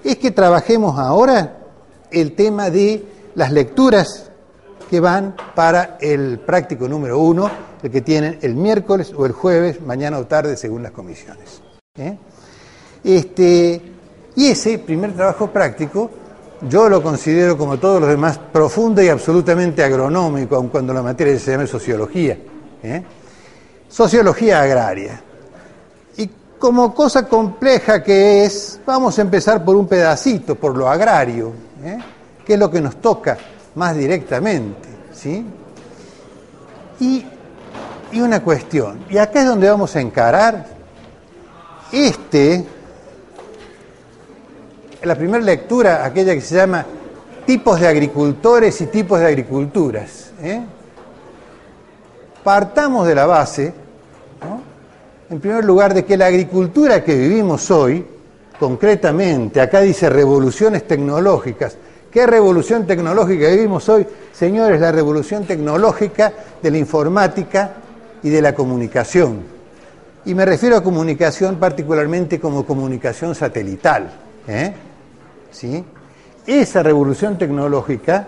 es que trabajemos ahora el tema de las lecturas que van para el práctico número 1, el que tienen el miércoles o el jueves, mañana o tarde, según las comisiones. Y ese primer trabajo práctico, yo lo considero, como todos los demás, profundo y absolutamente agronómico, aun cuando la materia se llame sociología. Sociología agraria. Y como cosa compleja que es, vamos a empezar por un pedacito, por lo agrario, que es lo que nos toca más directamente, ¿sí? Y una cuestión, y acá es donde vamos a encarar la primera lectura, aquella que se llama tipos de agricultores y tipos de agriculturas. Partamos de la base, ¿no?, en primer lugar, de que la agricultura que vivimos hoy, concretamente, acá dice revoluciones tecnológicas. ¿Qué revolución tecnológica vivimos hoy? Señores, la revolución tecnológica de la informática y de la comunicación. Y me refiero a comunicación particularmente como comunicación satelital. ¿Sí? Esa revolución tecnológica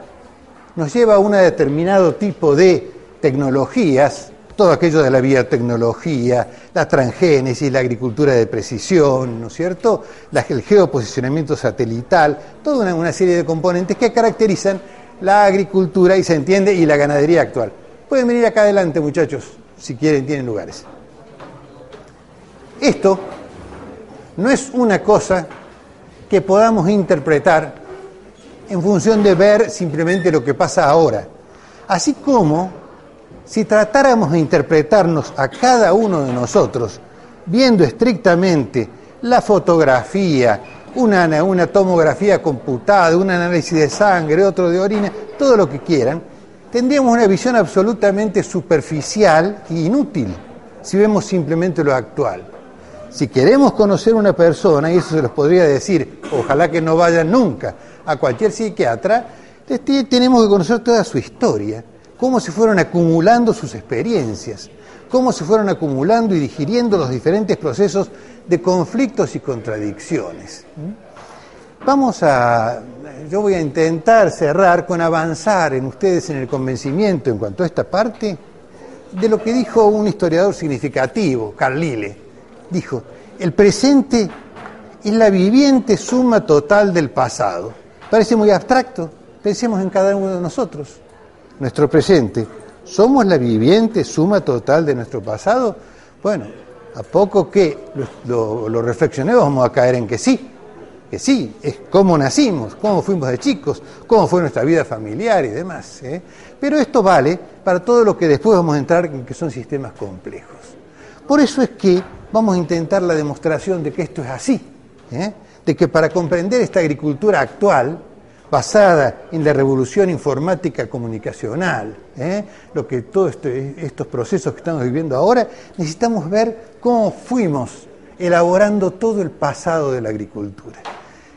nos lleva a un determinado tipo de tecnologías, todo aquello de la biotecnología, la transgénesis, la agricultura de precisión, ¿no es cierto?, el geoposicionamiento satelital, toda una serie de componentes que caracterizan la agricultura, y se entiende, y la ganadería actual. Pueden venir acá adelante, muchachos, si quieren, tienen lugares. Esto no es una cosa que podamos interpretar en función de ver simplemente lo que pasa ahora. Así como si tratáramos de interpretarnos a cada uno de nosotros, viendo estrictamente la fotografía, una tomografía computada, un análisis de sangre, otro de orina, todo lo que quieran, tendríamos una visión absolutamente superficial e inútil si vemos simplemente lo actual. Si queremos conocer una persona, y eso se los podría decir, ojalá que no vayan nunca a cualquier psiquiatra, tenemos que conocer toda su historia, cómo se fueron acumulando sus experiencias, cómo se fueron acumulando y digiriendo los diferentes procesos de conflictos y contradicciones. Yo voy a intentar cerrar con avanzar en ustedes en el convencimiento en cuanto a esta parte de lo que dijo un historiador significativo, Carlyle. Dijo, el presente es la viviente suma total del pasado. Parece muy abstracto, pensemos en cada uno de nosotros. Nuestro presente, ¿somos la viviente suma total de nuestro pasado? Bueno, a poco que lo reflexionemos vamos a caer en que sí, es cómo nacimos, cómo fuimos de chicos, cómo fue nuestra vida familiar y demás. Pero esto vale para todo lo que después vamos a entrar en que son sistemas complejos. Por eso es que vamos a intentar la demostración de que esto es así, de que para comprender esta agricultura actual, basada en la revolución informática comunicacional, lo que todos estos procesos que estamos viviendo ahora, necesitamos ver cómo fuimos elaborando todo el pasado de la agricultura.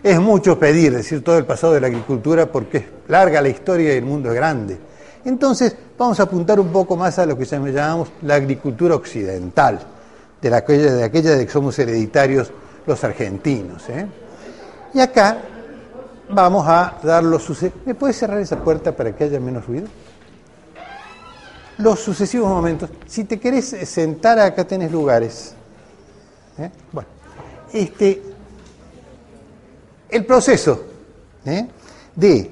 Es mucho pedir decir todo el pasado de la agricultura porque es larga la historia y el mundo es grande. Entonces vamos a apuntar un poco más a lo que llamamos la agricultura occidental, de aquella de que somos hereditarios los argentinos. Y acá vamos a dar los sucesivos. ¿Me puedes cerrar esa puerta para que haya menos ruido? Los sucesivos momentos. Si te querés sentar, acá tenés lugares. Bueno, el proceso de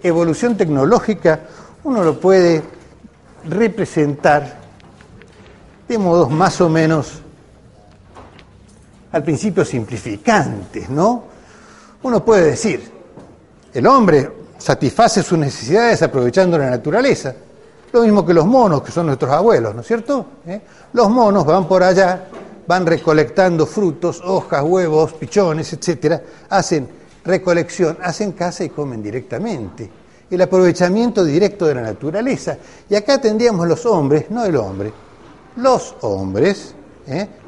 evolución tecnológica uno lo puede representar de modos más o menos al principio simplificantes, ¿no? Uno puede decir, el hombre satisface sus necesidades aprovechando la naturaleza, lo mismo que los monos, que son nuestros abuelos, ¿no es cierto? Los monos van por allá, van recolectando frutos, hojas, huevos, pichones, etcétera, hacen recolección, hacen caza y comen directamente. El aprovechamiento directo de la naturaleza. Y acá tendríamos los hombres, no el hombre, los hombres,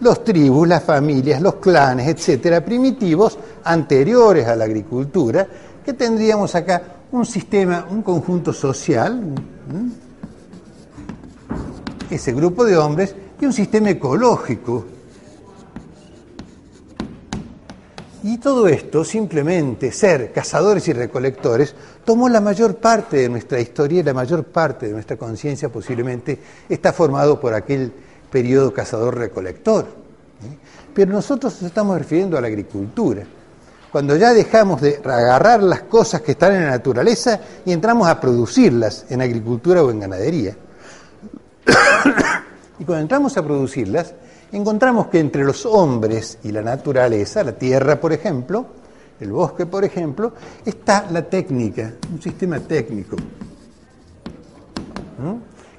los tribus, las familias, los clanes, etcétera, primitivos, anteriores a la agricultura, que tendríamos acá un sistema, un conjunto social, ese grupo de hombres, y un sistema ecológico, Y todo esto, simplemente ser cazadores y recolectores, tomó la mayor parte de nuestra historia y la mayor parte de nuestra conciencia posiblemente está formado por aquel periodo cazador-recolector. Pero nosotros nos estamos refiriendo a la agricultura. Cuando ya dejamos de agarrar las cosas que están en la naturaleza y entramos a producirlas en agricultura o en ganadería. Y cuando entramos a producirlas, encontramos que entre los hombres y la naturaleza, la tierra, por ejemplo, el bosque, por ejemplo, está la técnica, un sistema técnico,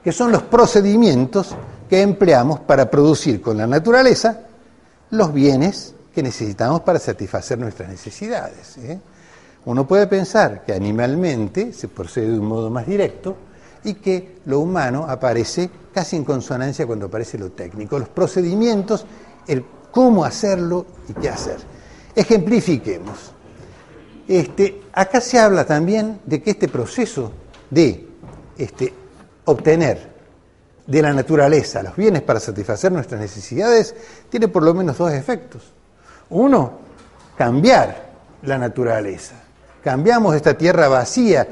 que son los procedimientos que empleamos para producir con la naturaleza los bienes que necesitamos para satisfacer nuestras necesidades. Uno puede pensar que animalmente se procede de un modo más directo y que lo humano aparece casi en consonancia cuando aparece lo técnico, los procedimientos, el cómo hacerlo y qué hacer. Ejemplifiquemos. Acá se habla también de que este proceso de obtener de la naturaleza los bienes para satisfacer nuestras necesidades tiene por lo menos dos efectos. Uno, cambiar la naturaleza. Cambiamos esta tierra vacía,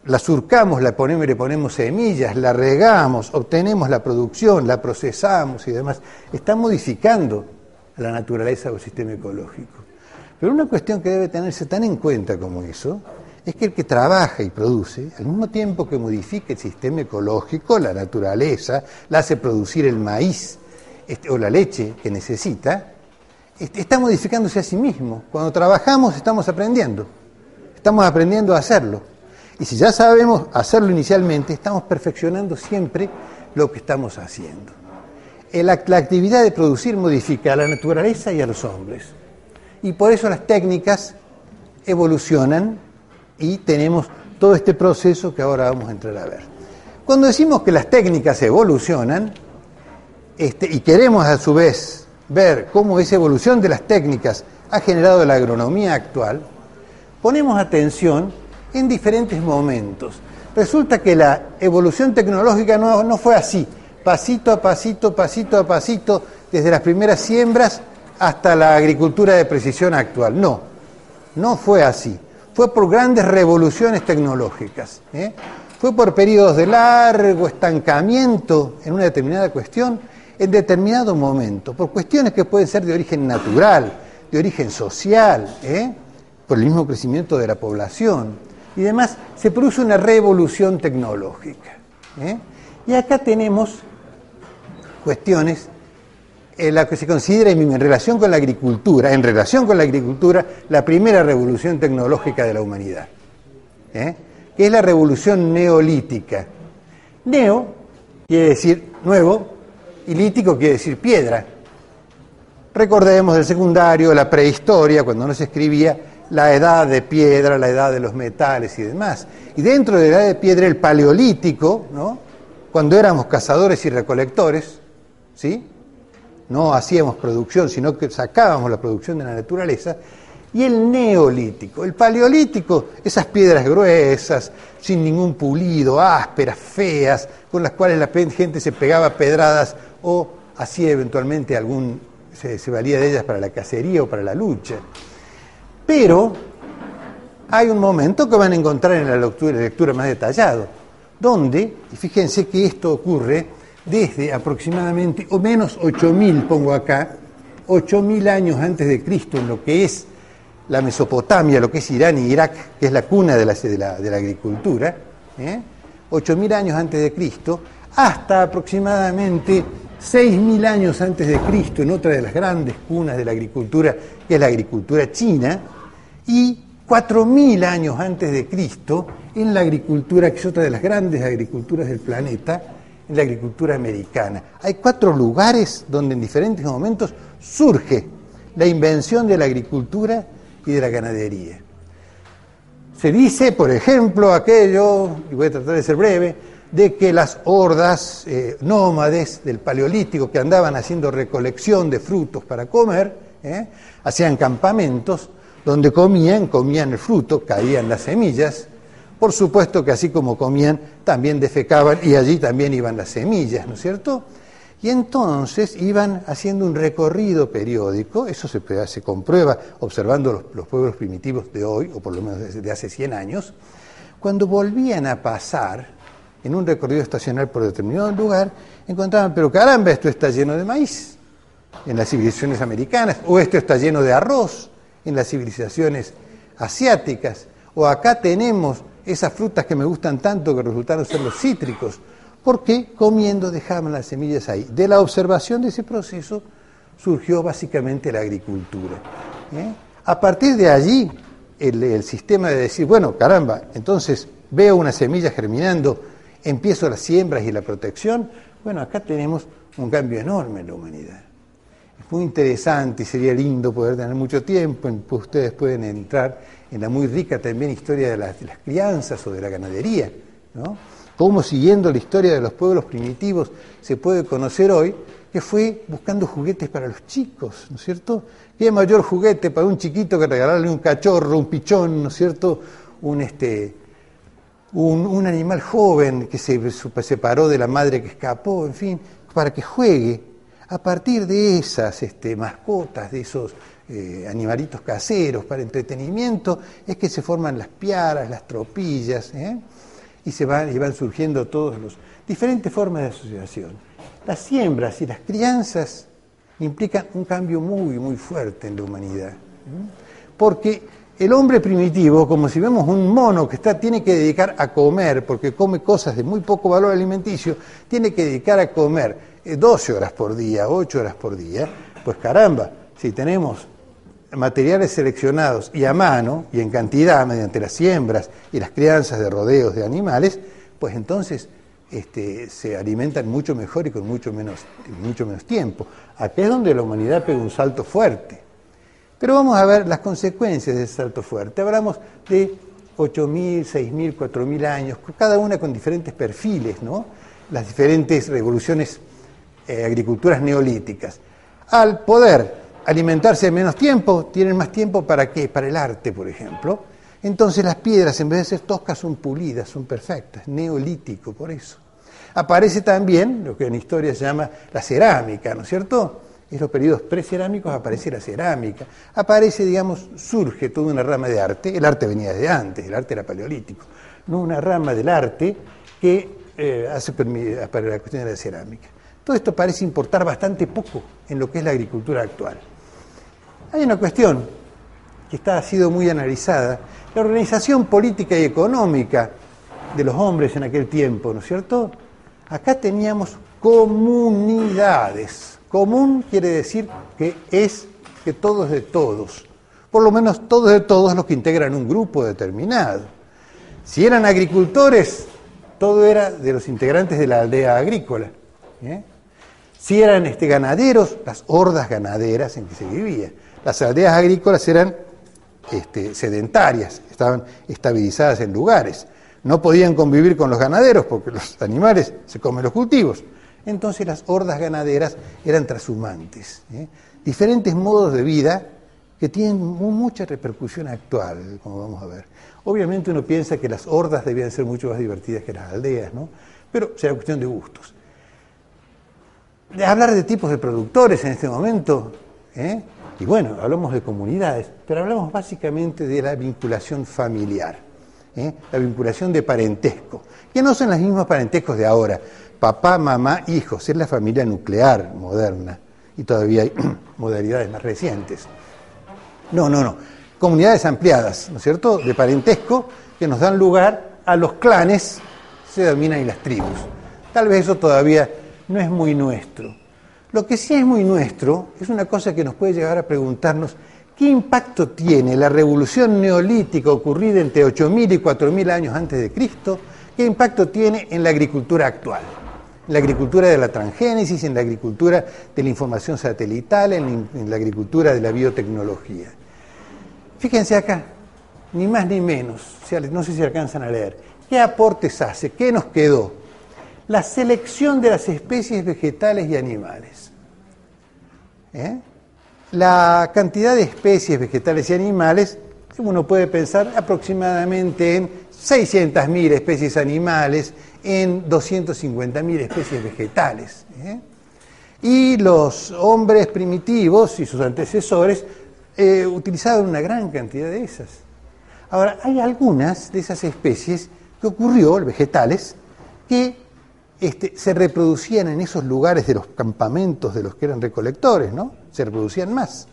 la surcamos, le ponemos semillas, la regamos, obtenemos la producción, la procesamos y demás. Está modificando la naturaleza o el sistema ecológico. Pero una cuestión que debe tenerse tan en cuenta como eso es que el que trabaja y produce, al mismo tiempo que modifica el sistema ecológico, la naturaleza, la hace producir el maíz o la leche que necesita, está modificándose a sí mismo. Cuando trabajamos estamos aprendiendo a hacerlo. Y si ya sabemos hacerlo inicialmente, estamos perfeccionando siempre lo que estamos haciendo. La actividad de producir modifica a la naturaleza y a los hombres. Y por eso las técnicas evolucionan y tenemos todo este proceso que ahora vamos a entrar a ver. Cuando decimos que las técnicas evolucionan, y queremos a su vez ver cómo esa evolución de las técnicas ha generado la agronomía actual, ponemos atención en diferentes momentos. Resulta que la evolución tecnológica no fue así, pasito a pasito, desde las primeras siembras hasta la agricultura de precisión actual. No fue así. Fue por grandes revoluciones tecnológicas. Fue por periodos de largo estancamiento en una determinada cuestión, en determinado momento, por cuestiones que pueden ser de origen natural, de origen social, por el mismo crecimiento de la población y demás, se produce una revolución tecnológica. Y acá tenemos cuestiones en las que se considera en relación con la agricultura, la primera revolución tecnológica de la humanidad, que es la revolución neolítica. Neo quiere decir nuevo y lítico quiere decir piedra. Recordemos del secundario, la prehistoria, cuando no se escribía, la edad de piedra, la edad de los metales y demás. Y dentro de la edad de piedra, el paleolítico, ¿no? Cuando éramos cazadores y recolectores, ¿sí? No hacíamos producción, sino que sacábamos la producción de la naturaleza. Y el neolítico, el paleolítico, esas piedras gruesas, sin ningún pulido, ásperas, feas, con las cuales la gente se pegaba pedradas o hacía eventualmente se valía de ellas para la cacería o para la lucha. Pero hay un momento que van a encontrar en la lectura más detallado, donde, y fíjense que esto ocurre desde aproximadamente, o menos 8.000, pongo acá, 8.000 años antes de Cristo, en lo que es la Mesopotamia, lo que es Irán y Irak, que es la cuna de la agricultura, 8.000 años antes de Cristo, hasta aproximadamente 6.000 años antes de Cristo, en otra de las grandes cunas de la agricultura, que es la agricultura china, y 4.000 años antes de Cristo en la agricultura, que es otra de las grandes agriculturas del planeta, en la agricultura americana. Hay 4 lugares donde en diferentes momentos surge la invención de la agricultura y de la ganadería. Se dice, por ejemplo, aquello, y voy a tratar de ser breve, de que las hordas nómades del Paleolítico que andaban haciendo recolección de frutos para comer, hacían campamentos donde comían el fruto, caían las semillas. Por supuesto que así como comían, también defecaban y allí también iban las semillas, ¿no es cierto? Y entonces iban haciendo un recorrido periódico, eso se comprueba observando los pueblos primitivos de hoy, o por lo menos desde hace 100 años, cuando volvían a pasar en un recorrido estacional por determinado lugar, encontraban, pero caramba, esto está lleno de maíz en las civilizaciones americanas, o esto está lleno de arroz en las civilizaciones asiáticas, o acá tenemos esas frutas que me gustan tanto que resultaron ser los cítricos, porque comiendo dejaban las semillas ahí. De la observación de ese proceso surgió básicamente la agricultura. A partir de allí, el sistema de decir, bueno, caramba, entonces veo una semilla germinando, empiezo las siembras y la protección, bueno, acá tenemos un cambio enorme en la humanidad. Es muy interesante y sería lindo poder tener mucho tiempo, ustedes pueden entrar en la muy rica también historia de las crianzas o de la ganadería, ¿no? Cómo siguiendo la historia de los pueblos primitivos se puede conocer hoy que fue buscando juguetes para los chicos, ¿no es cierto? ¿Qué mayor juguete para un chiquito que regalarle un cachorro, un pichón, ¿no es cierto? Un animal joven que se separó de la madre que escapó, en fin, para que juegue. A partir de esas mascotas, de esos animalitos caseros para entretenimiento, es que se forman las piaras, las tropillas, y van surgiendo todas las diferentes formas de asociación. Las siembras y las crianzas implican un cambio muy, muy fuerte en la humanidad. Porque el hombre primitivo, como si vemos un mono que tiene que dedicar a comer, porque come cosas de muy poco valor alimenticio, tiene que dedicar a comer 12 horas por día, 8 horas por día, pues caramba, si tenemos materiales seleccionados y a mano y en cantidad mediante las siembras y las crianzas de rodeos de animales, pues entonces se alimentan mucho mejor y con mucho menos tiempo. Aquí es donde la humanidad pega un salto fuerte. Pero vamos a ver las consecuencias de ese salto fuerte. Hablamos de 8.000, 6.000, 4.000 años, cada una con diferentes perfiles, ¿no? Las diferentes revoluciones, agriculturas neolíticas. Al poder alimentarse en menos tiempo, tienen más tiempo ¿para qué? Para el arte, por ejemplo. Entonces las piedras, en vez de ser toscas, son pulidas, son perfectas, neolítico, por eso. Aparece también lo que en historia se llama la cerámica, ¿no es cierto? En los periodos precerámicos aparece la cerámica. Aparece, surge toda una rama de arte. El arte venía desde antes, el arte era paleolítico. No una rama del arte que hace para la cuestión de la cerámica. Todo esto parece importar bastante poco en lo que es la agricultura actual. Hay una cuestión que ha sido muy analizada, la organización política y económica de los hombres en aquel tiempo, ¿no es cierto? Acá teníamos comunidades. Común quiere decir que todos de todos, por lo menos todos de todos los que integran un grupo determinado. Si eran agricultores, todo era de los integrantes de la aldea agrícola. Si eran ganaderos, las hordas ganaderas en que se vivía. Las aldeas agrícolas eran sedentarias, estaban estabilizadas en lugares. No podían convivir con los ganaderos porque los animales se comen los cultivos. Entonces las hordas ganaderas eran trashumantes. Diferentes modos de vida que tienen mucha repercusión actual, como vamos a ver. Obviamente uno piensa que las hordas debían ser mucho más divertidas que las aldeas, ¿no? Pero será cuestión de gustos. Hablar de tipos de productores en este momento, y bueno, hablamos de comunidades, pero hablamos básicamente de la vinculación familiar, la vinculación de parentesco, que no son los mismos parentescos de ahora, papá, mamá, hijos, es la familia nuclear moderna, y todavía hay modalidades más recientes. No, comunidades ampliadas, ¿no es cierto?, de parentesco, que nos dan lugar a los clanes, se denominan y las tribus. Tal vez eso todavía no es muy nuestro. Lo que sí es muy nuestro es una cosa que nos puede llevar a preguntarnos qué impacto tiene la revolución neolítica ocurrida entre 8.000 y 4.000 años antes de Cristo, qué impacto tiene en la agricultura actual, en la agricultura de la transgénesis, en la agricultura de la información satelital, en la agricultura de la biotecnología. Fíjense acá, ni más ni menos, no sé si alcanzan a leer, ¿qué aportes hace? ¿Qué nos quedó? La selección de las especies vegetales y animales. La cantidad de especies vegetales y animales, uno puede pensar aproximadamente en 600.000 especies animales, en 250.000 especies vegetales. Y los hombres primitivos y sus antecesores utilizaban una gran cantidad de esas. Ahora, hay algunas de esas especies que ocurrió, vegetales, que se reproducían en esos lugares de los campamentos de los que eran recolectores, ¿no? Se reproducían más.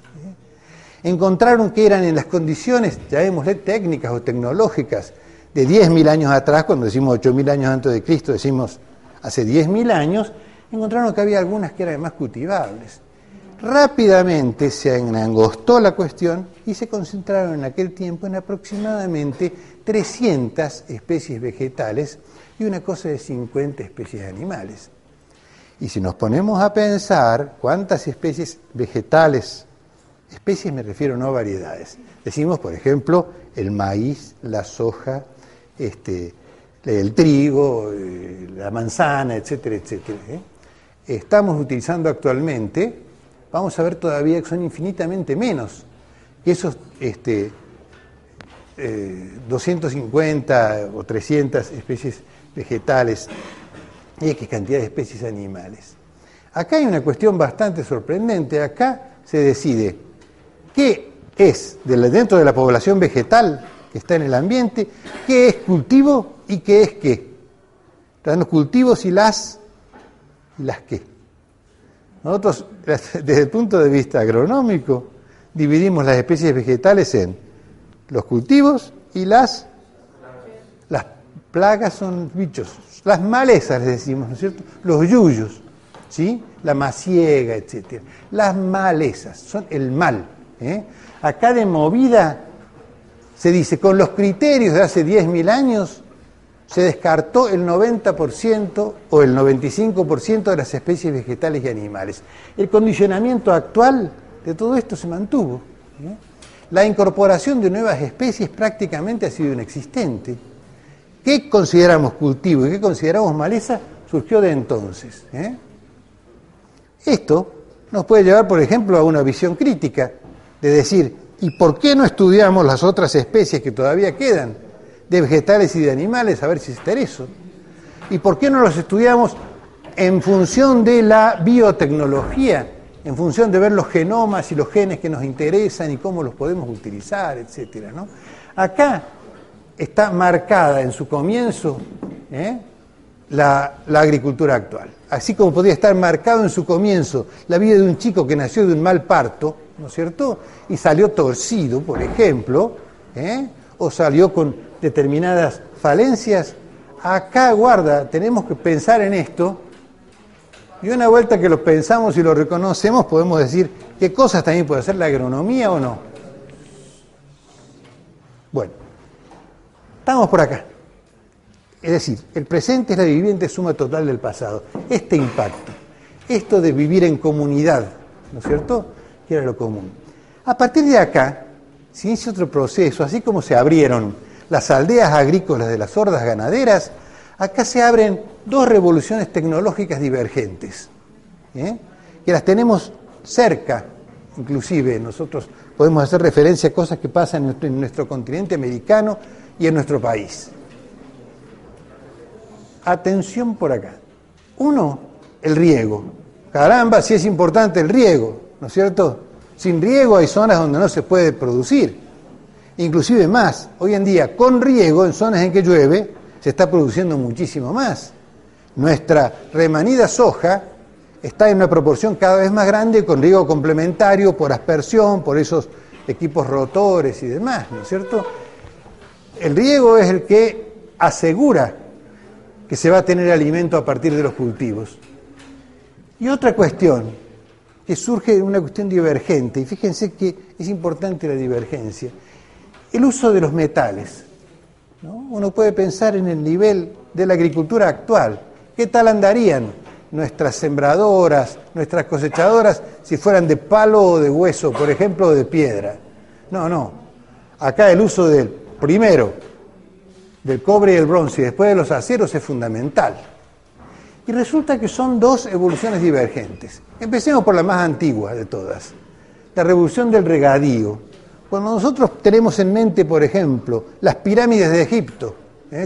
Encontraron que eran en las condiciones, llamémosle técnicas o tecnológicas, de 10.000 años atrás, cuando decimos 8.000 años antes de Cristo, decimos hace 10.000 años, encontraron que había algunas que eran más cultivables. Rápidamente se angostó la cuestión y se concentraron en aquel tiempo en aproximadamente 300 especies vegetales y una cosa de 50 especies animales. Y si nos ponemos a pensar cuántas especies vegetales, especies me refiero no a variedades, decimos por ejemplo el maíz, la soja, el trigo, la manzana, etcétera, etcétera. Estamos utilizando actualmente, vamos a ver todavía que son infinitamente menos que esos 250 o 300 especies vegetales y qué cantidad de especies animales. Acá hay una cuestión bastante sorprendente. Acá se decide qué es dentro de la población vegetal que está en el ambiente, qué es cultivo y qué es qué. Están los cultivos y las qué. Nosotros, desde el punto de vista agronómico, dividimos las especies vegetales en los cultivos y las plagas son bichos. Las malezas, les decimos, ¿no es cierto? Los yuyos, ¿sí? La masiega, etcétera. Las malezas son el mal. Acá de movida se dice, con los criterios de hace 10.000 años, se descartó el 90% o el 95% de las especies vegetales y animales. El condicionamiento actual de todo esto se mantuvo. La incorporación de nuevas especies prácticamente ha sido inexistente. ¿Qué consideramos cultivo y qué consideramos maleza? Surgió de entonces. Esto nos puede llevar, por ejemplo, a una visión crítica de decir, ¿y por qué no estudiamos las otras especies que todavía quedan de vegetales y de animales, a ver si está eso? ¿Y por qué no los estudiamos en función de la biotecnología, en función de ver los genomas y los genes que nos interesan y cómo los podemos utilizar, etcétera, ¿no? Acá está marcada en su comienzo la agricultura actual. Así como podría estar marcado en su comienzo la vida de un chico que nació de un mal parto, ¿no es cierto? Y salió torcido, por ejemplo, o salió con determinadas falencias. Acá, guarda, tenemos que pensar en esto, y una vuelta que lo pensamos y lo reconocemos, podemos decir qué cosas también puede hacer la agronomía o no. Bueno, estamos por acá. Es decir, el presente es la viviente suma total del pasado. Este impacto, esto de vivir en comunidad, ¿no es cierto?, que era lo común. A partir de acá se inicia otro proceso, así como se abrieron las aldeas agrícolas de las hordas ganaderas, acá se abren dos revoluciones tecnológicas divergentes, que las tenemos cerca, inclusive nosotros podemos hacer referencia a cosas que pasan en nuestro continente americano y en nuestro país. Atención por acá. Uno, el riego. Caramba, si es importante el riego, ¿no es cierto? Sin riego hay zonas donde no se puede producir. Inclusive más, hoy en día con riego, en zonas en que llueve, se está produciendo muchísimo más. Nuestra remanida soja está en una proporción cada vez más grande con riego complementario, por aspersión, por esos equipos rotores y demás, ¿no es cierto? El riego es el que asegura que se va a tener alimento a partir de los cultivos. Y otra cuestión, que surge de una cuestión divergente, y fíjense que es importante la divergencia, el uso de los metales, ¿no? Uno puede pensar en el nivel de la agricultura actual. ¿Qué tal andarían nuestras sembradoras, nuestras cosechadoras, si fueran de palo o de hueso, por ejemplo, o de piedra? No. Acá el uso del cobre y el bronce y después de los aceros es fundamental. Y resulta que son dos evoluciones divergentes. Empecemos por la más antigua de todas, la revolución del regadío. Cuando nosotros tenemos en mente, por ejemplo, las pirámides de Egipto,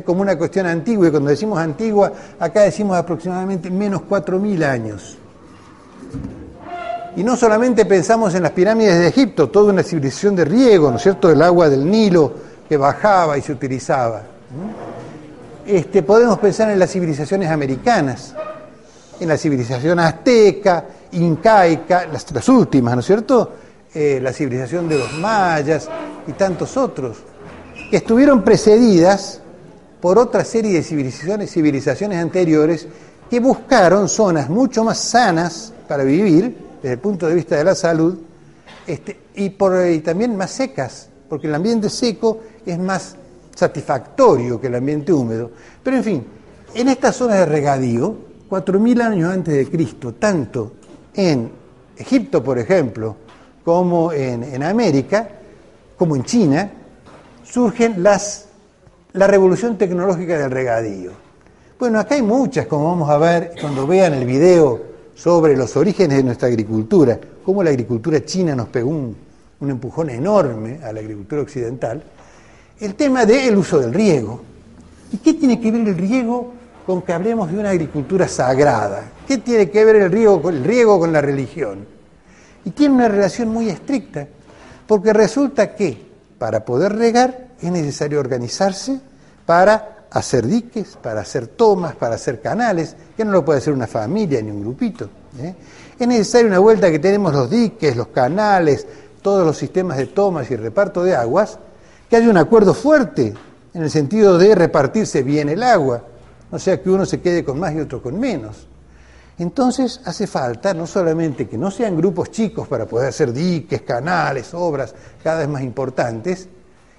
como una cuestión antigua, y cuando decimos antigua, acá decimos aproximadamente menos 4.000 años. Y no solamente pensamos en las pirámides de Egipto, toda una civilización de riego, ¿no es cierto?, el agua del Nilo que bajaba y se utilizaba. Podemos pensar en las civilizaciones americanas, en la civilización azteca, incaica, las últimas, ¿no es cierto?, la civilización de los mayas y tantos otros, que estuvieron precedidas por otra serie de civilizaciones anteriores que buscaron zonas mucho más sanas para vivir, desde el punto de vista de la salud, y también más secas, porque el ambiente seco es más satisfactorio que el ambiente húmedo. Pero en fin, en estas zonas de regadío, 4.000 años antes de Cristo, tanto en Egipto, por ejemplo, como en América, como en China, surgen la revolución tecnológica del regadío. Bueno, acá hay muchas, como vamos a ver cuando vean el video sobre los orígenes de nuestra agricultura, cómo la agricultura china nos pegó un empujón enorme a la agricultura occidental, el tema del uso del riego. ¿Y qué tiene que ver el riego con que hablemos de una agricultura sagrada? ¿Qué tiene que ver el riego con la religión? Y tiene una relación muy estricta, porque resulta que para poder regar es necesario organizarse para hacer diques, para hacer tomas, para hacer canales, que no lo puede hacer una familia ni un grupito. Es necesaria una vuelta que tenemos los diques, los canales, todos los sistemas de tomas y reparto de aguas, que haya un acuerdo fuerte en el sentido de repartirse bien el agua, no sea que uno se quede con más y otro con menos. Entonces hace falta no solamente que no sean grupos chicos para poder hacer diques, canales, obras cada vez más importantes,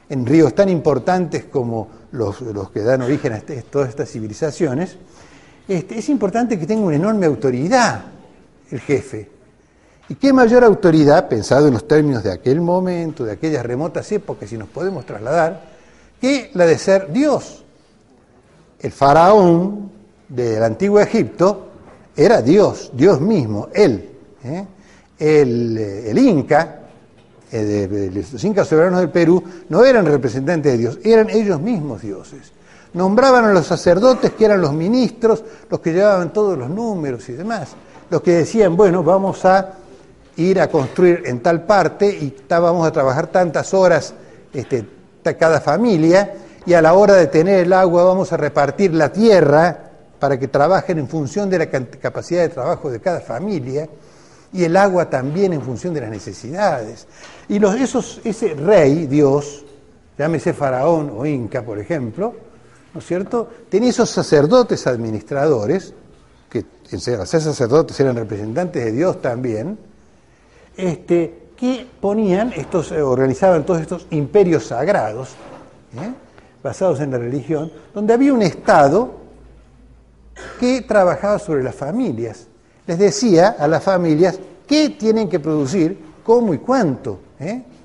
en ríos tan importantes como los que dan origen a todas estas civilizaciones, es importante que tenga una enorme autoridad el jefe. ¿Y qué mayor autoridad, pensado en los términos de aquel momento, de aquellas remotas épocas, si nos podemos trasladar, que la de ser Dios? El faraón del antiguo Egipto era Dios, Dios mismo, él. El Inca, los incas soberanos del Perú, no eran representantes de Dios, eran ellos mismos dioses. Nombraban a los sacerdotes, que eran los ministros, los que llevaban todos los números y demás, los que decían, bueno, vamos a ir a construir en tal parte y vamos a trabajar tantas horas cada familia, y a la hora de tener el agua vamos a repartir la tierra para que trabajen en función de la capacidad de trabajo de cada familia, y el agua también en función de las necesidades. Y ese rey, Dios, llámese faraón o inca, por ejemplo, ¿no es cierto?, tenía esos sacerdotes administradores, que al ser sacerdotes eran representantes de Dios también, que organizaban todos estos imperios sagrados, basados en la religión, donde había un Estado que trabajaba sobre las familias. Les decía a las familias qué tienen que producir, cómo y cuánto,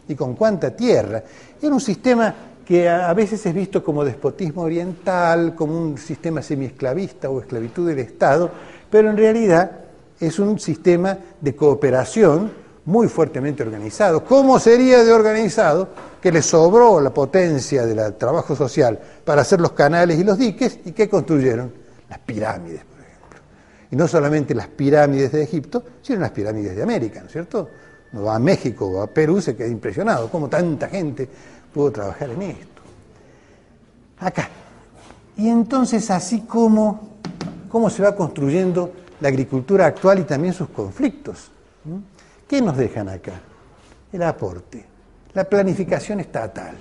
y con cuánta tierra. Era un sistema que a veces es visto como despotismo oriental, como un sistema semiesclavista o esclavitud del Estado, pero en realidad es un sistema de cooperación muy fuertemente organizado. ¿Cómo sería de organizado que le sobró la potencia del trabajo social para hacer los canales y los diques? ¿Y qué construyeron? Las pirámides, por ejemplo. Y no solamente las pirámides de Egipto, sino las pirámides de América, ¿no es cierto? Uno va a México o a Perú, se queda impresionado cómo tanta gente pudo trabajar en esto. Acá. Y entonces así cómo se va construyendo la agricultura actual y también sus conflictos. ¿Qué nos dejan acá? El aporte, la planificación estatal.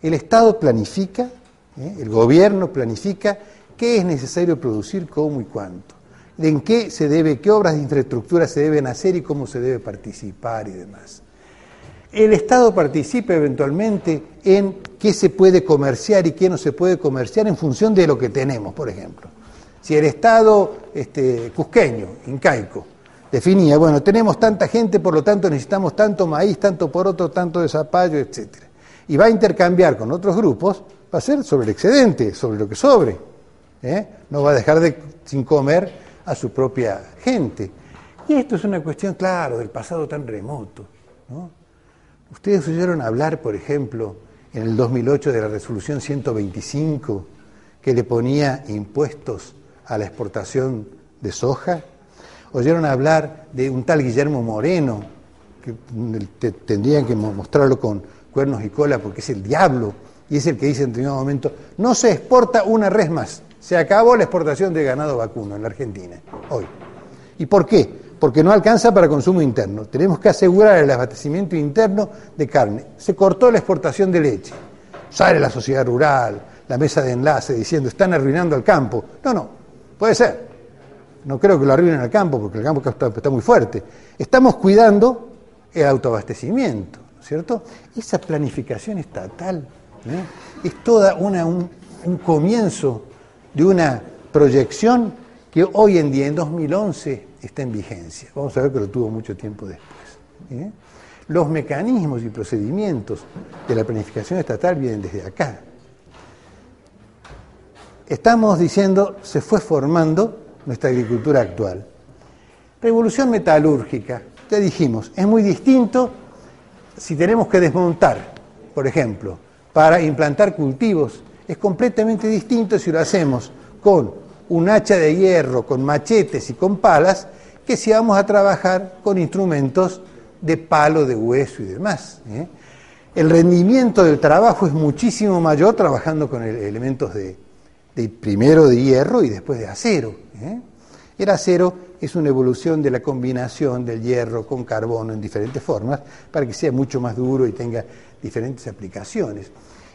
El Estado planifica, el gobierno planifica qué es necesario producir, cómo y cuánto, en qué obras de infraestructura se deben hacer y cómo se debe participar y demás. El Estado participa eventualmente en qué se puede comerciar y qué no se puede comerciar en función de lo que tenemos, por ejemplo. Si el Estado cusqueño, incaico, definía, bueno, tenemos tanta gente, por lo tanto necesitamos tanto maíz, tanto poroto, tanto de zapallo, etc. Y va a intercambiar con otros grupos, va a ser sobre el excedente, sobre lo que sobre. No va a dejar sin comer a su propia gente. Y esto es una cuestión, claro, del pasado tan remoto, ¿no? Ustedes oyeron hablar, por ejemplo, en el 2008 de la resolución 125, que le ponía impuestos a la exportación de soja. oyeron hablar de un tal Guillermo Moreno, que tendrían que mostrarlo con cuernos y cola porque es el diablo, y es el que dice en determinado momento, no se exporta una res más, se acabó la exportación de ganado vacuno en la Argentina, hoy. ¿Y por qué? Porque no alcanza para consumo interno, tenemos que asegurar el abastecimiento interno de carne, se cortó la exportación de leche, sale la sociedad rural, la mesa de enlace diciendo, están arruinando al campo, no, puede ser. No creo que lo arruinen al campo, porque el campo está muy fuerte. Estamos cuidando el autoabastecimiento, ¿cierto? Esa planificación estatal es toda un comienzo de una proyección que hoy en día, en 2011, está en vigencia. Vamos a ver que lo tuvo mucho tiempo después. Los mecanismos y procedimientos de la planificación estatal vienen desde acá. Estamos diciendo, se fue formando nuestra agricultura actual. Revolución metalúrgica, ya dijimos, es muy distinto si tenemos que desmontar, por ejemplo, para implantar cultivos, es completamente distinto si lo hacemos con un hacha de hierro, con machetes y con palas, que si vamos a trabajar con instrumentos de palo, de hueso y demás. El rendimiento del trabajo es muchísimo mayor trabajando con elementos primero de hierro y después de acero. El acero es una evolución de la combinación del hierro con carbono en diferentes formas para que sea mucho más duro y tenga diferentes aplicaciones.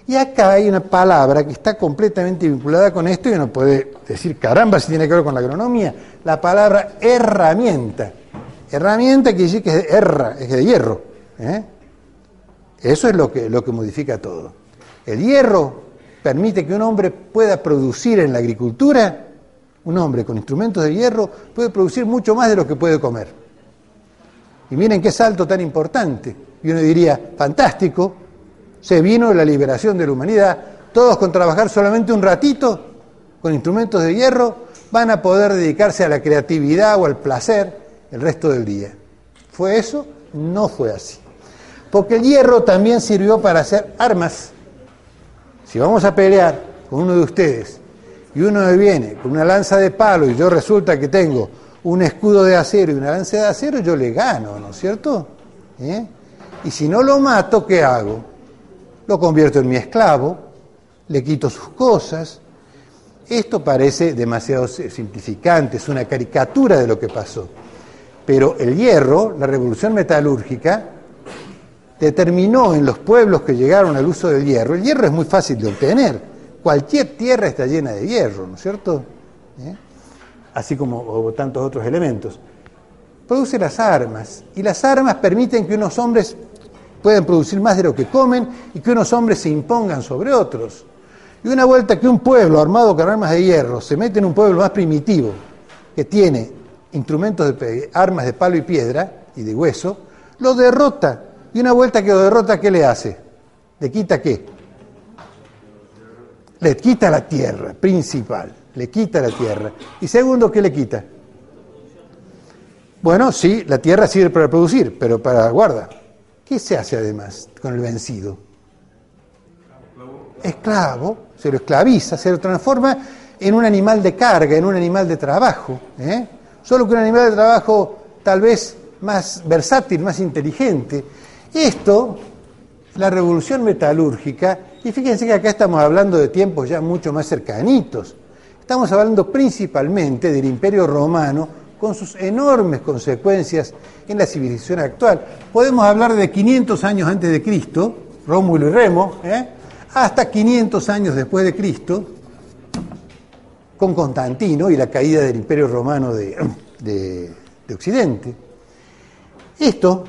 Y acá hay una palabra que está completamente vinculada con esto y uno puede decir, caramba, si tiene que ver con la agronomía, la palabra herramienta. Herramienta quiere decir que es de hierro. Eso es lo que modifica todo. El hierro permite que un hombre pueda producir en la agricultura, un hombre con instrumentos de hierro puede producir mucho más de lo que puede comer. Y miren qué salto tan importante. Y uno diría, fantástico, se vino la liberación de la humanidad, todos con trabajar solamente un ratito, con instrumentos de hierro, van a poder dedicarse a la creatividad o al placer el resto del día. ¿Fue eso? No fue así. Porque el hierro también sirvió para hacer armas. Si vamos a pelear con uno de ustedes y uno me viene con una lanza de palo y yo resulta que tengo un escudo de acero y una lanza de acero, yo le gano, ¿no es cierto? Y si no lo mato, ¿qué hago? Lo convierto en mi esclavo, le quito sus cosas. Esto parece demasiado simplificante, es una caricatura de lo que pasó. Pero el hierro, la revolución metalúrgica, determinó en los pueblos que llegaron al uso del hierro. El hierro es muy fácil de obtener. Cualquier tierra está llena de hierro, ¿no es cierto? Así como tantos otros elementos. Produce las armas, y las armas permiten que unos hombres puedan producir más de lo que comen y que unos hombres se impongan sobre otros. Y una vuelta que un pueblo armado con armas de hierro se mete en un pueblo más primitivo, que tiene instrumentos armas de palo y piedra y de hueso, lo derrota. Y una vuelta que lo derrota, ¿qué le hace? ¿Le quita qué? Le quita la tierra, principal. Le quita la tierra. Y segundo, ¿qué le quita? Bueno, sí, la tierra sirve para producir, pero para guarda. ¿Qué se hace además con el vencido? Esclavo, se lo esclaviza, se lo transforma en un animal de carga, en un animal de trabajo. Solo que un animal de trabajo tal vez más versátil, más inteligente. Esto, la revolución metalúrgica, y fíjense que acá estamos hablando de tiempos ya mucho más cercanitos. Estamos hablando principalmente del Imperio Romano, con sus enormes consecuencias en la civilización actual. Podemos hablar de 500 años antes de Cristo, Rómulo y Remo, hasta 500 años después de Cristo, con Constantino y la caída del Imperio Romano de Occidente. Esto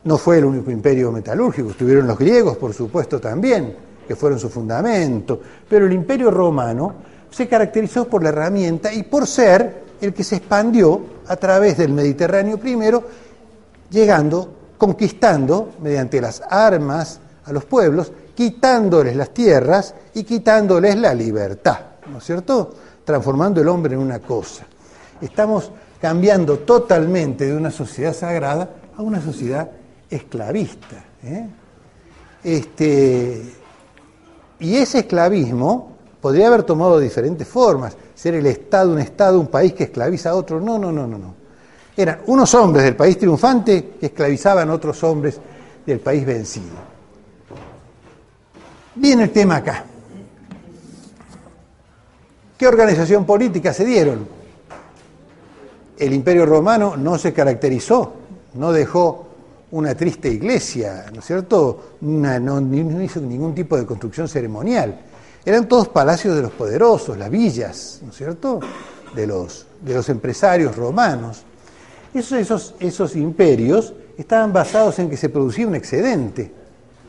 no fue el único imperio metalúrgico, estuvieron los griegos, por supuesto, también, que fueron su fundamento, pero el Imperio Romano se caracterizó por la herramienta y por ser el que se expandió a través del Mediterráneo primero, conquistando mediante las armas a los pueblos, quitándoles las tierras y quitándoles la libertad, ¿no es cierto? Transformando el hombre en una cosa. Estamos cambiando totalmente de una sociedad sagrada a una sociedad esclavista. Y ese esclavismo podría haber tomado diferentes formas, ser el Estado, un país que esclaviza a otro. No. Eran unos hombres del país triunfante que esclavizaban a otros hombres del país vencido. Viene el tema acá. ¿Qué organización política se dieron? El Imperio Romano no se caracterizó, no dejó una triste iglesia, ¿no es cierto? No hizo ningún tipo de construcción ceremonial. Eran todos palacios de los poderosos, las villas, ¿no es cierto?, de los empresarios romanos. Esos imperios estaban basados en que se producía un excedente.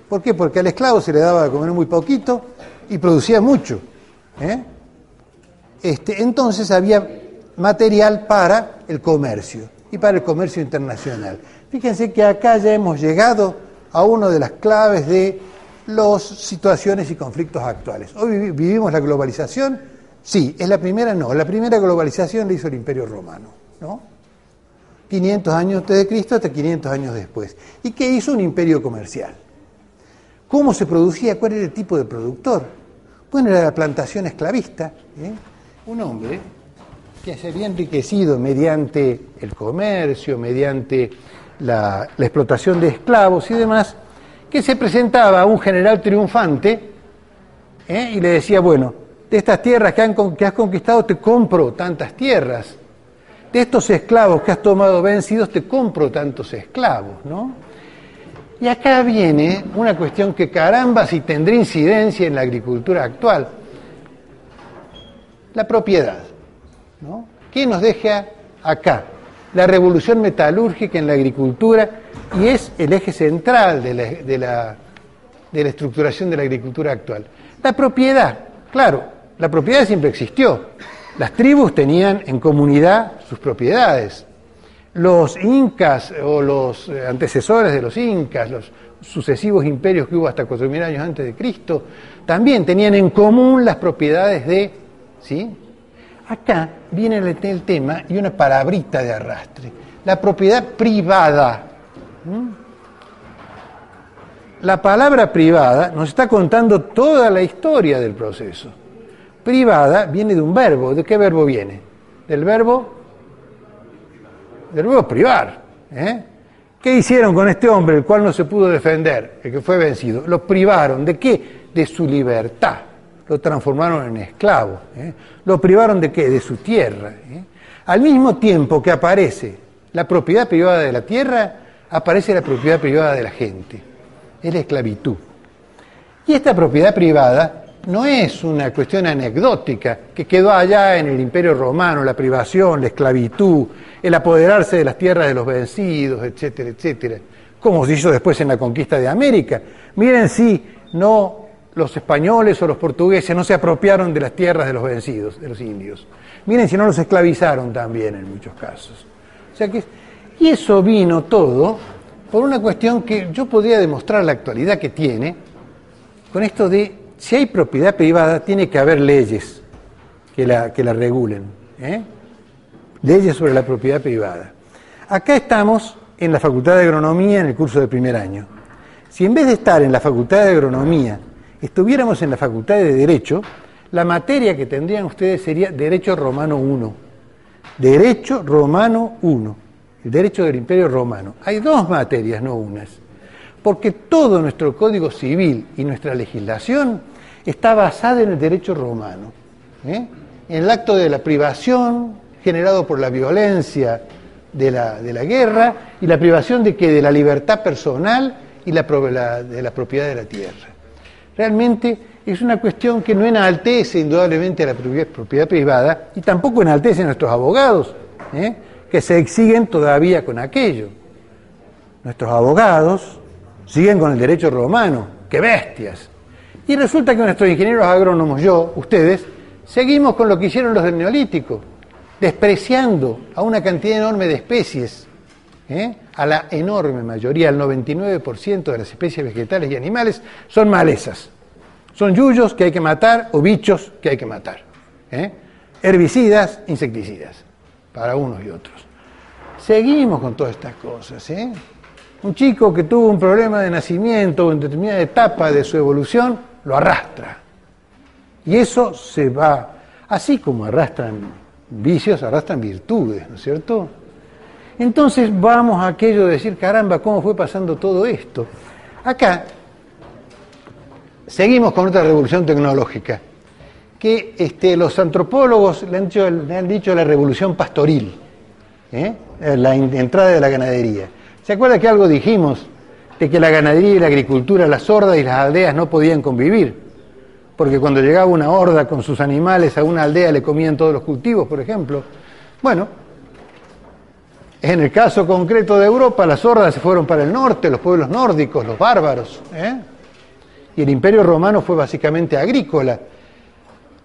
¿Por qué? Porque al esclavo se le daba de comer muy poquito y producía mucho. Entonces había material para el comercio y para el comercio internacional. Fíjense que acá ya hemos llegado a una de las claves de las situaciones y conflictos actuales. Hoy vivimos la globalización. Sí, ¿es la primera? No, la primera globalización la hizo el Imperio Romano, ¿no? 500 años antes de Cristo hasta 500 años después. ¿Y qué hizo? Un imperio comercial. ¿Cómo se producía? ¿Cuál era el tipo de productor? Bueno, era la plantación esclavista. Un hombre que se había enriquecido mediante el comercio, mediante la explotación de esclavos y demás, que se presentaba a un general triunfante y le decía, bueno, de estas tierras que has conquistado te compro tantas tierras, de estos esclavos que has tomado vencidos te compro tantos esclavos, ¿no? Y acá viene una cuestión que caramba si tendrá incidencia en la agricultura actual, la propiedad, ¿no? ¿Qué nos deja acá? La revolución metalúrgica en la agricultura, y es el eje central de la estructuración de la agricultura actual. La propiedad, claro, la propiedad siempre existió. Las tribus tenían en comunidad sus propiedades. Los incas o los antecesores de los incas, los sucesivos imperios que hubo hasta 4.000 años antes de Cristo, también tenían en común las propiedades de... ¿sí? Acá viene el tema y una palabrita de arrastre. La propiedad privada. La palabra privada nos está contando toda la historia del proceso. Privada viene de un verbo. ¿De qué verbo viene? Del verbo privar. ¿Qué hicieron con este hombre, el cual no se pudo defender, el que fue vencido? Lo privaron. ¿De qué? De su libertad. Lo transformaron en esclavo. ¿Lo privaron de qué? De su tierra. Al mismo tiempo que aparece la propiedad privada de la tierra, aparece la propiedad privada de la gente. Es la esclavitud. Y esta propiedad privada no es una cuestión anecdótica que quedó allá en el Imperio Romano, la privación, la esclavitud, el apoderarse de las tierras de los vencidos, etcétera, etcétera, como se hizo después en la conquista de América. Miren si no los españoles o los portugueses no se apropiaron de las tierras de los vencidos, de los indios. Miren si no los esclavizaron también en muchos casos. O sea que, y eso vino todo por una cuestión que yo podría demostrar la actualidad que tiene, con esto de, si hay propiedad privada, tiene que haber leyes que la regulen. Leyes sobre la propiedad privada. Acá estamos en la Facultad de Agronomía en el curso de primer año. Si en vez de estar en la Facultad de Agronomía estuviéramos en la Facultad de Derecho, la materia que tendrían ustedes sería Derecho Romano I. Derecho Romano I, el derecho del Imperio Romano. Hay dos materias, no unas, porque todo nuestro Código Civil y nuestra legislación está basada en el derecho romano, en el acto de la privación generado por la violencia de la guerra y la privación de la libertad personal y de la propiedad de la tierra. Realmente es una cuestión que no enaltece indudablemente a la propiedad privada y tampoco enaltece a nuestros abogados, que se exiguen todavía con aquello. Nuestros abogados siguen con el derecho romano, ¡qué bestias! Y resulta que nuestros ingenieros agrónomos, ustedes, seguimos con lo que hicieron los del Neolítico, despreciando a una cantidad enorme de especies, a la enorme mayoría, el 99% de las especies vegetales y animales son malezas, son yuyos que hay que matar o bichos que hay que matar, herbicidas, insecticidas, para unos y otros. Seguimos con todas estas cosas. Un chico que tuvo un problema de nacimiento o en determinada etapa de su evolución, lo arrastra. Y eso se va, así como arrastran vicios, arrastran virtudes, ¿no es cierto? Entonces vamos a aquello de decir, caramba, ¿cómo fue pasando todo esto? Acá seguimos con otra revolución tecnológica, que los antropólogos le han dicho la revolución pastoril, la entrada de la ganadería. ¿Se acuerda que algo dijimos de que la ganadería y la agricultura, las hordas y las aldeas no podían convivir? Porque cuando llegaba una horda con sus animales a una aldea le comían todos los cultivos, por ejemplo. Bueno, en el caso concreto de Europa, las hordas se fueron para el norte, los pueblos nórdicos, los bárbaros, y el Imperio Romano fue básicamente agrícola.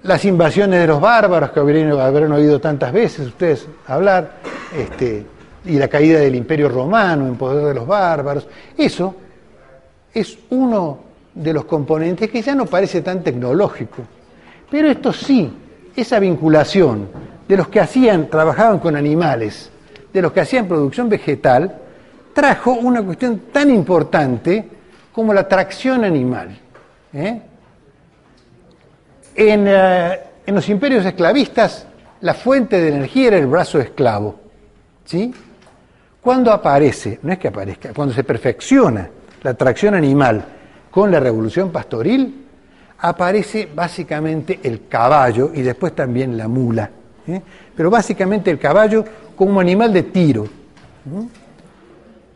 Las invasiones de los bárbaros, que habrán oído tantas veces ustedes hablar, y la caída del Imperio Romano en poder de los bárbaros, eso es uno de los componentes que ya no parece tan tecnológico. Pero esto sí, esa vinculación de los que trabajaban con animales, de los que hacían producción vegetal, trajo una cuestión tan importante como la tracción animal. En los imperios esclavistas, la fuente de energía era el brazo esclavo. ¿Sí? Cuando aparece, no es que aparezca, cuando se perfecciona la tracción animal con la revolución pastoril, aparece básicamente el caballo y después también la mula. Pero básicamente el caballo como animal de tiro.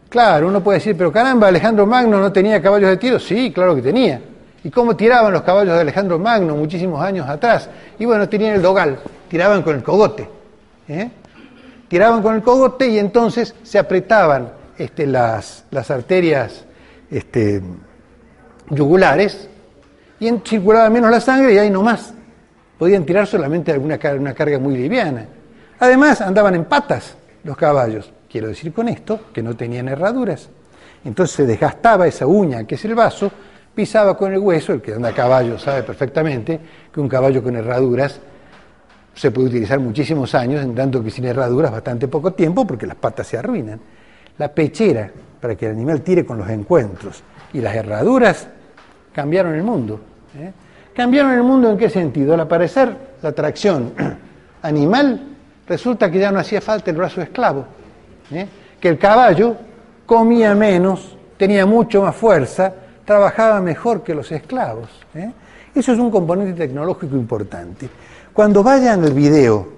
Claro, uno puede decir, pero caramba, Alejandro Magno no tenía caballos de tiro. Sí, claro que tenía. ¿Y cómo tiraban los caballos de Alejandro Magno muchísimos años atrás? Y bueno, tenían el dogal, tiraban con el cogote. Tiraban con el cogote y entonces se apretaban las arterias yugulares y circulaba menos la sangre y ahí nomás. Podían tirar solamente una carga muy liviana. Además, andaban en patas los caballos. Quiero decir con esto que no tenían herraduras. Entonces se desgastaba esa uña, que es el vaso, pisaba con el hueso. El que anda a caballo sabe perfectamente que un caballo con herraduras se puede utilizar muchísimos años, en tanto que sin herraduras bastante poco tiempo, porque las patas se arruinan. La pechera, para que el animal tire con los encuentros, y las herraduras cambiaron el mundo. ¿Cambiaron el mundo en qué sentido? Al aparecer la tracción animal, resulta que ya no hacía falta el brazo esclavo, que el caballo comía menos, tenía mucho más fuerza, trabajaba mejor que los esclavos. Eso es un componente tecnológico importante. Cuando vayan al video,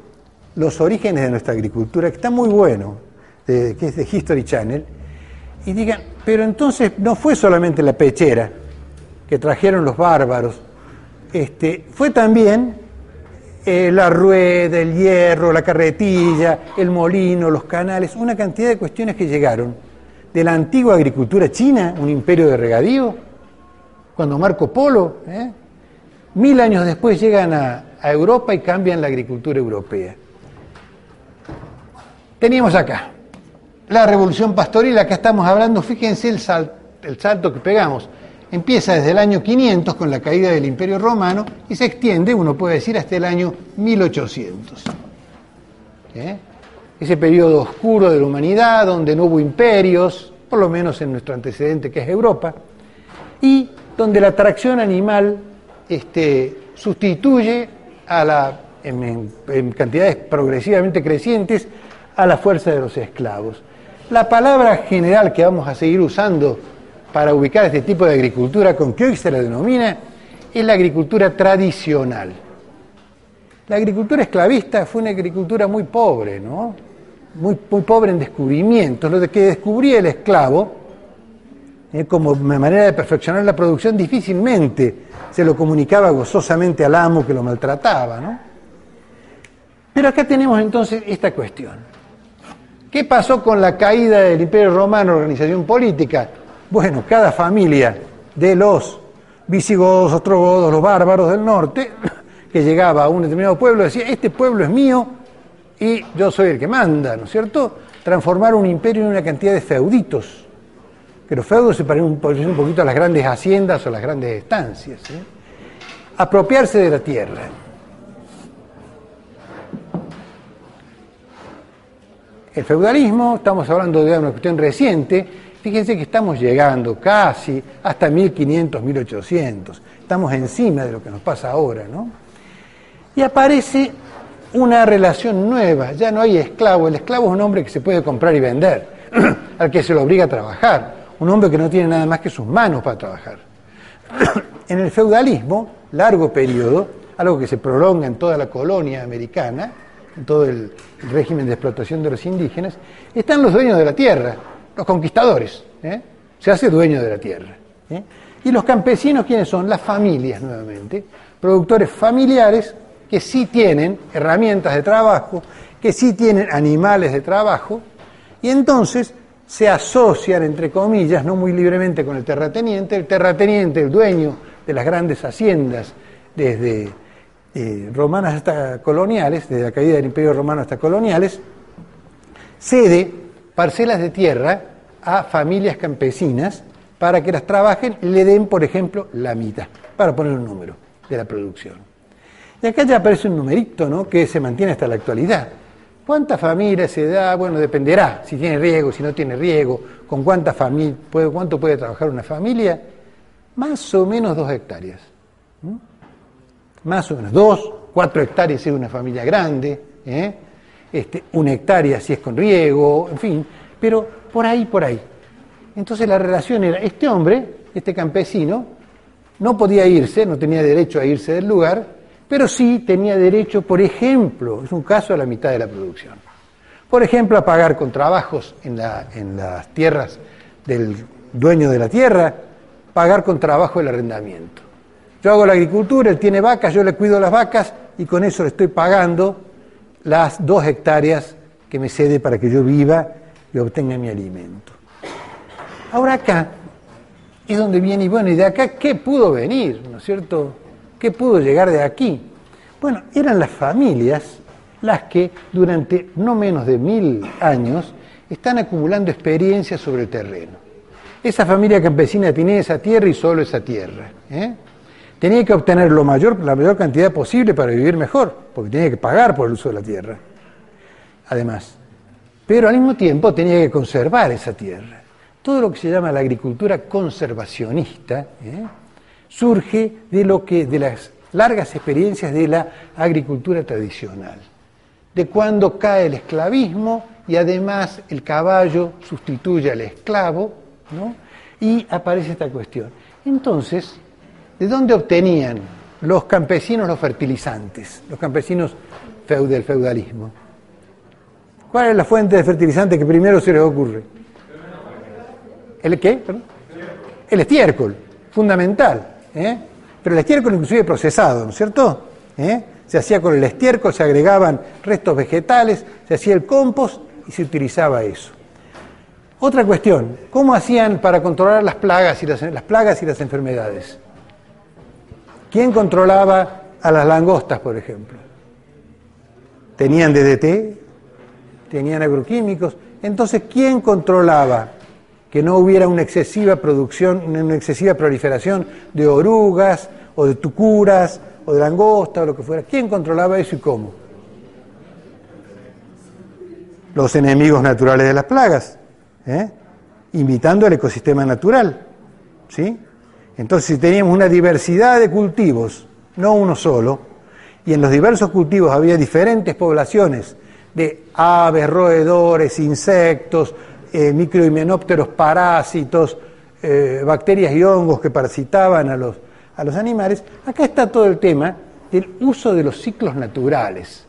los orígenes de nuestra agricultura, que está muy bueno, que es de History Channel, y digan, pero entonces no fue solamente la pechera que trajeron los bárbaros, fue también la rueda, el hierro, la carretilla, el molino, los canales, una cantidad de cuestiones que llegaron de la antigua agricultura china, un imperio de regadío, cuando Marco Polo, 1000 años después llegan a Europa y cambian la agricultura europea. Teníamos acá la revolución pastoril, acá estamos hablando, fíjense el salto que pegamos. Empieza desde el año 500 con la caída del Imperio Romano y se extiende, uno puede decir, hasta el año 1800. Ese periodo oscuro de la humanidad, donde no hubo imperios, por lo menos en nuestro antecedente que es Europa, y donde la tracción animal sustituye en cantidades progresivamente crecientes a la fuerza de los esclavos. La palabra general que vamos a seguir usando para ubicar este tipo de agricultura, con que hoy se la denomina, es la agricultura tradicional. La agricultura esclavista fue una agricultura muy pobre, ¿no? Muy pobre en descubrimientos. Lo de que descubría el esclavo, como manera de perfeccionar la producción, difícilmente se lo comunicaba gozosamente al amo que lo maltrataba, ¿no? Pero acá tenemos entonces esta cuestión. ¿Qué pasó con la caída del Imperio Romano, organización política? Bueno, cada familia de los visigodos, ostrogodos, los bárbaros del norte, que llegaba a un determinado pueblo, decía, este pueblo es mío y yo soy el que manda, ¿no es cierto? Transformar un imperio en una cantidad de feuditos, que los feudos se parecen un poquito a las grandes haciendas o las grandes estancias. Apropiarse de la tierra. El feudalismo, estamos hablando de una cuestión reciente. Fíjense que estamos llegando casi hasta 1500, 1800. Estamos encima de lo que nos pasa ahora, ¿no? Y aparece una relación nueva, ya no hay esclavo, el esclavo es un hombre que se puede comprar y vender, al que se lo obliga a trabajar, un hombre que no tiene nada más que sus manos para trabajar. En el feudalismo, largo periodo, algo que se prolonga en toda la colonia americana, en todo el régimen de explotación de los indígenas, están los dueños de la tierra, los conquistadores, se hace dueño de la tierra. Y los campesinos, ¿quiénes son? Las familias, nuevamente, productores familiares que sí tienen herramientas de trabajo, que sí tienen animales de trabajo, y entonces se asocian, entre comillas, no muy libremente con el terrateniente, el dueño de las grandes haciendas, desde romanas hasta coloniales, desde la caída del Imperio Romano hasta coloniales, cede parcelas de tierra a familias campesinas para que las trabajen y le den, por ejemplo, la mitad, para poner un número de la producción. Y acá ya aparece un numerito, ¿no?, que se mantiene hasta la actualidad. ¿Cuántas familias se da? Bueno, dependerá, si tiene riego, si no tiene riego, con cuánto puede trabajar una familia. Más o menos 2 hectáreas. Más o menos 2, 4 hectáreas si es una familia grande, 1 hectárea si es con riego, en fin, pero por ahí. Entonces la relación era, este hombre, este campesino, no podía irse, no tenía derecho a irse del lugar, pero sí tenía derecho, por ejemplo, es un caso a la mitad de la producción, por ejemplo, a pagar con trabajos en las tierras del dueño de la tierra, pagar con trabajo el arrendamiento. Yo hago la agricultura, él tiene vacas, yo le cuido las vacas y con eso le estoy pagando las 2 hectáreas que me cede para que yo viva y obtenga mi alimento. Ahora acá es donde viene, y bueno, ¿y de acá qué pudo venir? ¿No es cierto? ¿Qué pudo llegar de aquí? Bueno, eran las familias las que durante no menos de 1000 años están acumulando experiencias sobre el terreno. Esa familia campesina tenía esa tierra y solo esa tierra. Tenía que obtener la mayor cantidad posible para vivir mejor, porque tenía que pagar por el uso de la tierra, además. Pero al mismo tiempo tenía que conservar esa tierra. Todo lo que se llama la agricultura conservacionista, surge de las largas experiencias de la agricultura tradicional, de cuando cae el esclavismo y además el caballo sustituye al esclavo, ¿no? Y aparece esta cuestión. Entonces, ¿de dónde obtenían los campesinos los fertilizantes, los campesinos del feudalismo? ¿Cuál es la fuente de fertilizante que primero se les ocurre? ¿El qué? ¿Perdón? El estiércol, fundamental. Pero el estiércol inclusive procesado, ¿no es cierto? Se hacía con el estiércol, se agregaban restos vegetales, se hacía el compost y se utilizaba eso. Otra cuestión, ¿cómo hacían para controlar las plagas y las enfermedades? ¿Quién controlaba a las langostas, por ejemplo? ¿Tenían DDT? ¿Tenían agroquímicos? Entonces, ¿quién controlaba que no hubiera una excesiva proliferación de orugas, o de tucuras, o de langosta, o lo que fuera? ¿Quién controlaba eso y cómo? Los enemigos naturales de las plagas, imitando el ecosistema natural, ¿sí? Entonces, si teníamos una diversidad de cultivos, no uno solo, y en los diversos cultivos había diferentes poblaciones de aves, roedores, insectos, microhimenópteros, parásitos, bacterias y hongos que parasitaban a los animales, acá está todo el tema del uso de los ciclos naturales,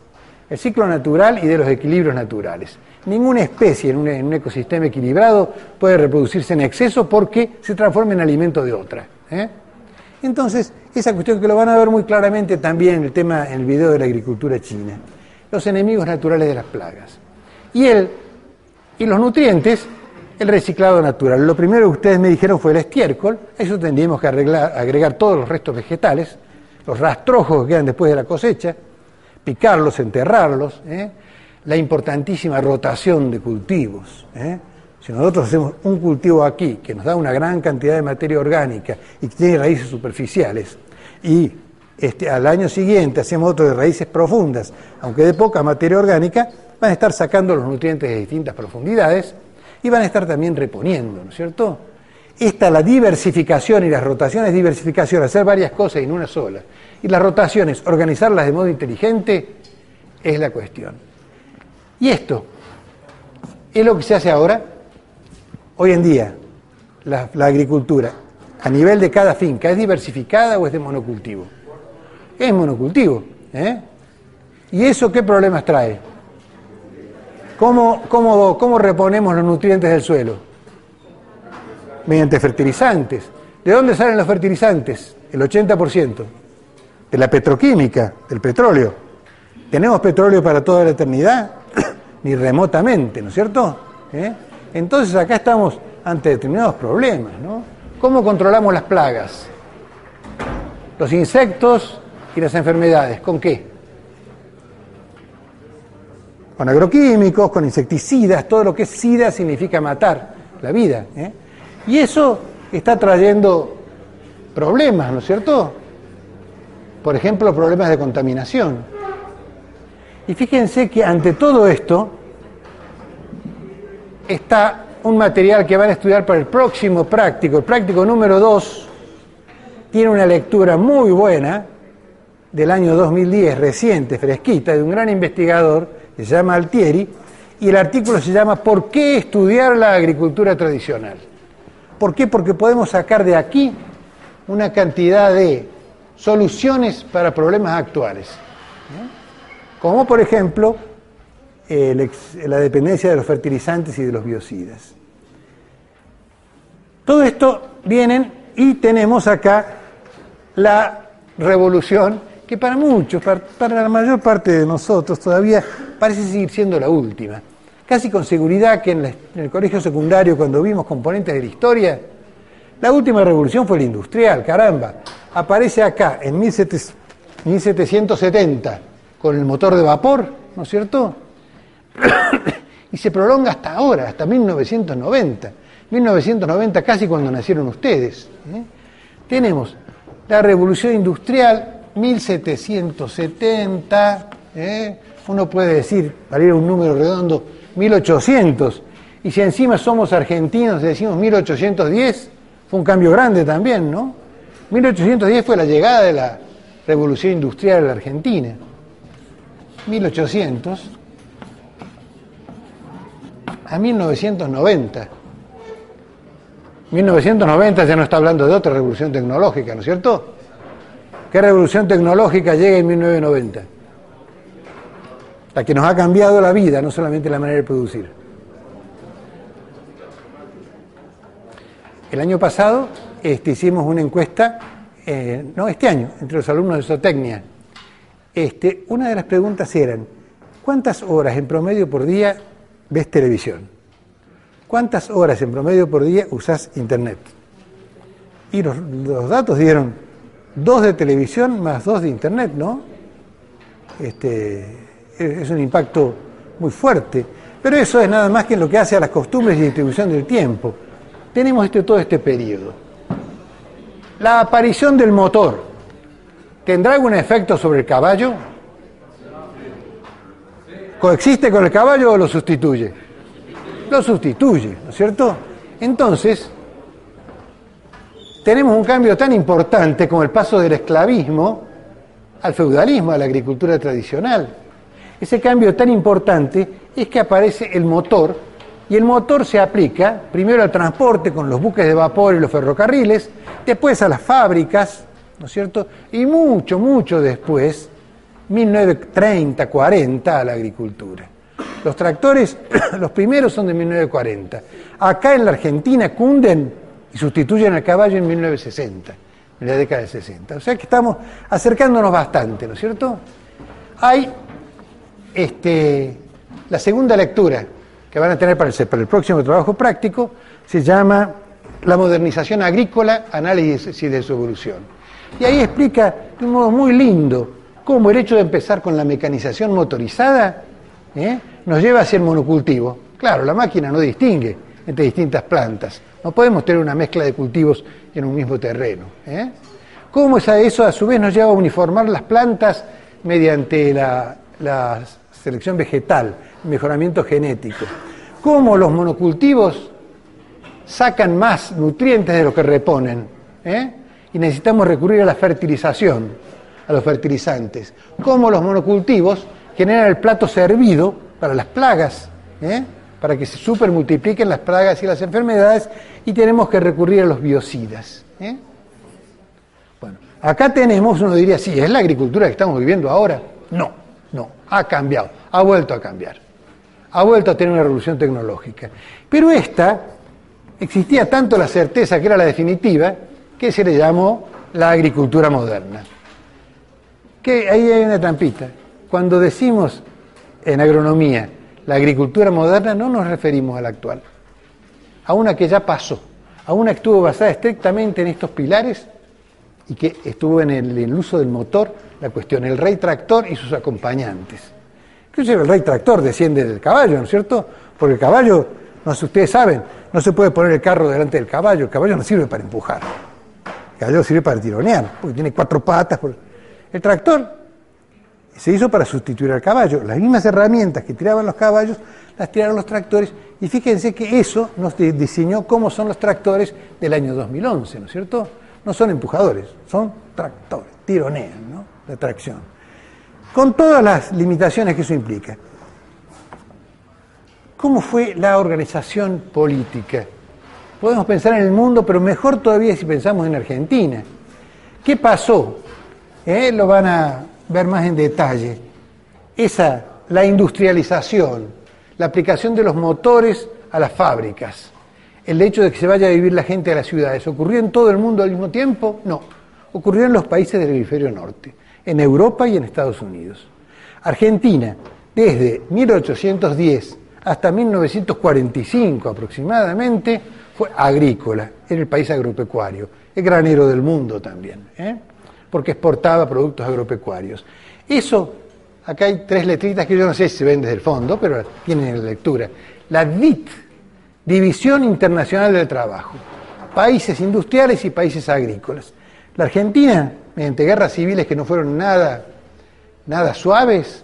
el ciclo natural y de los equilibrios naturales. Ninguna especie en un ecosistema equilibrado puede reproducirse en exceso porque se transforma en alimento de otra. Entonces, esa cuestión que lo van a ver muy claramente también en el video de la agricultura china, los enemigos naturales de las plagas. Y los nutrientes, el reciclado natural. Lo primero que ustedes me dijeron fue el estiércol, a eso tendríamos que agregar todos los restos vegetales, los rastrojos que quedan después de la cosecha, picarlos, enterrarlos, la importantísima rotación de cultivos. Si nosotros hacemos un cultivo aquí que nos da una gran cantidad de materia orgánica y que tiene raíces superficiales, y al año siguiente hacemos otro de raíces profundas, aunque de poca materia orgánica, van a estar sacando los nutrientes de distintas profundidades y van a estar también reponiendo, ¿no es cierto? La diversificación y las rotaciones, diversificación, hacer varias cosas en una sola, y las rotaciones, organizarlas de modo inteligente, es la cuestión. Y esto es lo que se hace ahora, hoy en día, la agricultura, a nivel de cada finca, ¿es diversificada o es de monocultivo? Es monocultivo, ¿eh? ¿Y eso qué problemas trae? ¿Cómo reponemos los nutrientes del suelo? Mediante fertilizantes. ¿De dónde salen los fertilizantes? El 80%. De la petroquímica, del petróleo. ¿Tenemos petróleo para toda la eternidad? Ni remotamente, ¿no es cierto? Entonces acá estamos ante determinados problemas, ¿no? ¿Cómo controlamos las plagas? Los insectos y las enfermedades, ¿con qué? Con agroquímicos, con insecticidas, todo lo que es sida significa matar la vida, ¿eh? Y eso está trayendo problemas, ¿no es cierto? Por ejemplo, problemas de contaminación. Y fíjense que ante todo esto está un material que van a estudiar para el próximo práctico. El práctico número 2 tiene una lectura muy buena del año 2010, reciente, fresquita, de un gran investigador que se llama Altieri, y el artículo se llama ¿Por qué estudiar la agricultura tradicional? ¿Por qué? Porque podemos sacar de aquí una cantidad de soluciones para problemas actuales, como por ejemplo la dependencia de los fertilizantes y de los biocidas. Todo esto vienen y tenemos acá la revolución que para muchos, para la mayor parte de nosotros todavía parece seguir siendo la última. Casi con seguridad que en el colegio secundario, cuando vimos componentes de la historia, la última revolución fue la industrial, caramba. Aparece acá en 1770 con el motor de vapor, ¿no es cierto? Y se prolonga hasta ahora, hasta 1990. 1990 casi cuando nacieron ustedes. Tenemos la revolución industrial, 1770, uno puede decir, para ir a un número redondo, 1800, y si encima somos argentinos y decimos 1810, fue un cambio grande también, ¿no? 1810 fue la llegada de la revolución industrial a la Argentina. 1800 a 1990. 1990 ya no está hablando de otra revolución tecnológica, ¿no es cierto? ¿Qué revolución tecnológica llega en 1990? La que nos ha cambiado la vida, no solamente la manera de producir. El año pasado hicimos una encuesta, este año, entre los alumnos de zootecnia. Una de las preguntas eran, ¿cuántas horas en promedio por día ves televisión? ¿Cuántas horas en promedio por día usás internet? Y los datos dieron 2 de televisión más 2 de internet, ¿no? Es un impacto muy fuerte, pero eso es nada más que en lo que hace a las costumbres y distribución del tiempo. Tenemos todo este periodo. La aparición del motor, ¿tendrá algún efecto sobre el caballo? ¿Coexiste con el caballo o lo sustituye? Lo sustituye, ¿no es cierto? Entonces, tenemos un cambio tan importante como el paso del esclavismo al feudalismo, a la agricultura tradicional. Ese cambio tan importante es que aparece el motor, y el motor se aplica primero al transporte con los buques de vapor y los ferrocarriles, después a las fábricas, ¿no es cierto? Y mucho, mucho después, 1930, 40, a la agricultura. Los tractores, los primeros son de 1940. Acá en la Argentina cunden y sustituyen al caballo en 1960, en la década de 60. O sea que estamos acercándonos bastante, ¿no es cierto? Hay la segunda lectura que van a tener para el próximo trabajo práctico, se llama La modernización agrícola, análisis de su evolución. Y ahí explica de un modo muy lindo cómo el hecho de empezar con la mecanización motorizada nos lleva hacia el monocultivo. Claro, la máquina no distingue entre distintas plantas. No podemos tener una mezcla de cultivos en un mismo terreno. Cómo eso a su vez nos lleva a uniformar las plantas mediante la selección vegetal, el mejoramiento genético. Cómo los monocultivos sacan más nutrientes de lo que reponen. Y necesitamos recurrir a la fertilización, a los fertilizantes. Cómo los monocultivos generan el plato servido para las plagas, para que se supermultipliquen las plagas y las enfermedades, y tenemos que recurrir a los biocidas. Bueno, acá tenemos, uno diría, sí, ¿es la agricultura que estamos viviendo ahora? No, ha cambiado, ha vuelto a cambiar, ha vuelto a tener una revolución tecnológica. Pero existía tanto la certeza que era la definitiva, que se le llamó la agricultura moderna. Que ahí hay una trampita. Cuando decimos en agronomía la agricultura moderna, no nos referimos a la actual, a una que ya pasó, a una que estuvo basada estrictamente en estos pilares y que estuvo en el uso del motor, la cuestión, el rey tractor y sus acompañantes. Inclusive el rey tractor desciende del caballo, ¿no es cierto? Porque el caballo, no sé, ustedes saben, no se puede poner el carro delante del caballo, el caballo no sirve para empujar, el caballo sirve para tironear, porque tiene 4 patas. El tractor se hizo para sustituir al caballo. Las mismas herramientas que tiraban los caballos, las tiraron los tractores, y fíjense que eso nos diseñó cómo son los tractores del año 2011, ¿no es cierto? No son empujadores, son tractores, tironean, ¿no? La tracción. Con todas las limitaciones que eso implica. ¿Cómo fue la organización política? Podemos pensar en el mundo, pero mejor todavía si pensamos en Argentina. ¿Qué pasó? Lo van a ver más en detalle. La industrialización, la aplicación de los motores a las fábricas, el hecho de que se vaya a vivir la gente a las ciudades, ¿ocurrió en todo el mundo al mismo tiempo? No, ocurrió en los países del hemisferio norte, en Europa y en Estados Unidos. Argentina, desde 1810 hasta 1945 aproximadamente, fue agrícola, era el país agropecuario, el granero del mundo también, porque exportaba productos agropecuarios. Eso, acá hay 3 letritas que yo no sé si se ven desde el fondo, pero tienen en la lectura. La DIT, División Internacional del Trabajo, países industriales y países agrícolas. La Argentina, mediante guerras civiles que no fueron nada suaves,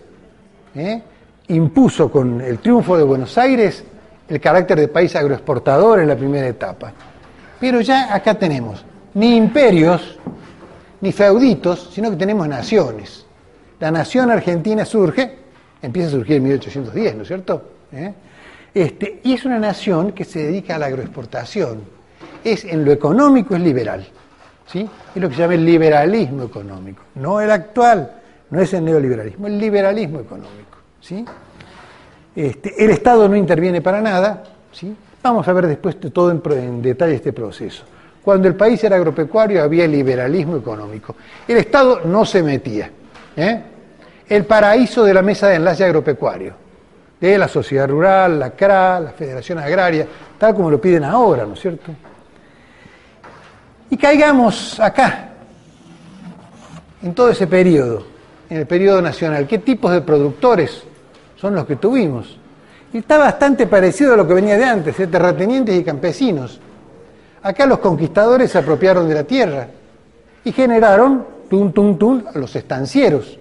impuso con el triunfo de Buenos Aires el carácter de país agroexportador en la primera etapa. Pero ya acá tenemos ni imperios, ni feuditos, sino que tenemos naciones. La nación argentina empieza a surgir en 1810, ¿no es cierto? Y es una nación que se dedica a la agroexportación. En lo económico es liberal, ¿sí? Es lo que se llama el liberalismo económico. No el actual, no es el neoliberalismo, el liberalismo económico, ¿sí? El Estado no interviene para nada, ¿sí? Vamos a ver después todo en detalle este proceso. Cuando el país era agropecuario había liberalismo económico. El Estado no se metía. El paraíso de la mesa de enlace agropecuario, de la sociedad rural, la CRA, la Federación Agraria, tal como lo piden ahora, ¿no es cierto? Y caigamos acá, en todo ese periodo, en el periodo nacional. ¿Qué tipos de productores son los que tuvimos? Y está bastante parecido a lo que venía de antes, terratenientes y campesinos. Acá los conquistadores se apropiaron de la tierra y generaron, los estancieros,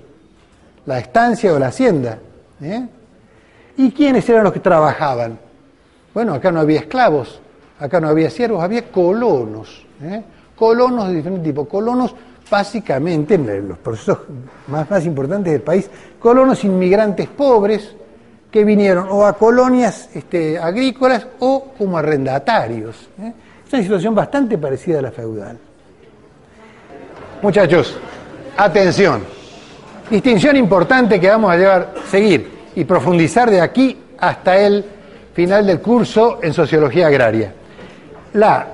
la estancia o la hacienda. ¿Y quiénes eran los que trabajaban? Bueno, acá no había esclavos, acá no había siervos, había colonos. Colonos de diferentes tipos, colonos básicamente, en los procesos más importantes del país, colonos inmigrantes pobres que vinieron o a colonias agrícolas o como arrendatarios. Es una situación bastante parecida a la feudal. Muchachos, atención. Distinción importante que vamos a seguir y profundizar de aquí hasta el final del curso en Sociología Agraria. La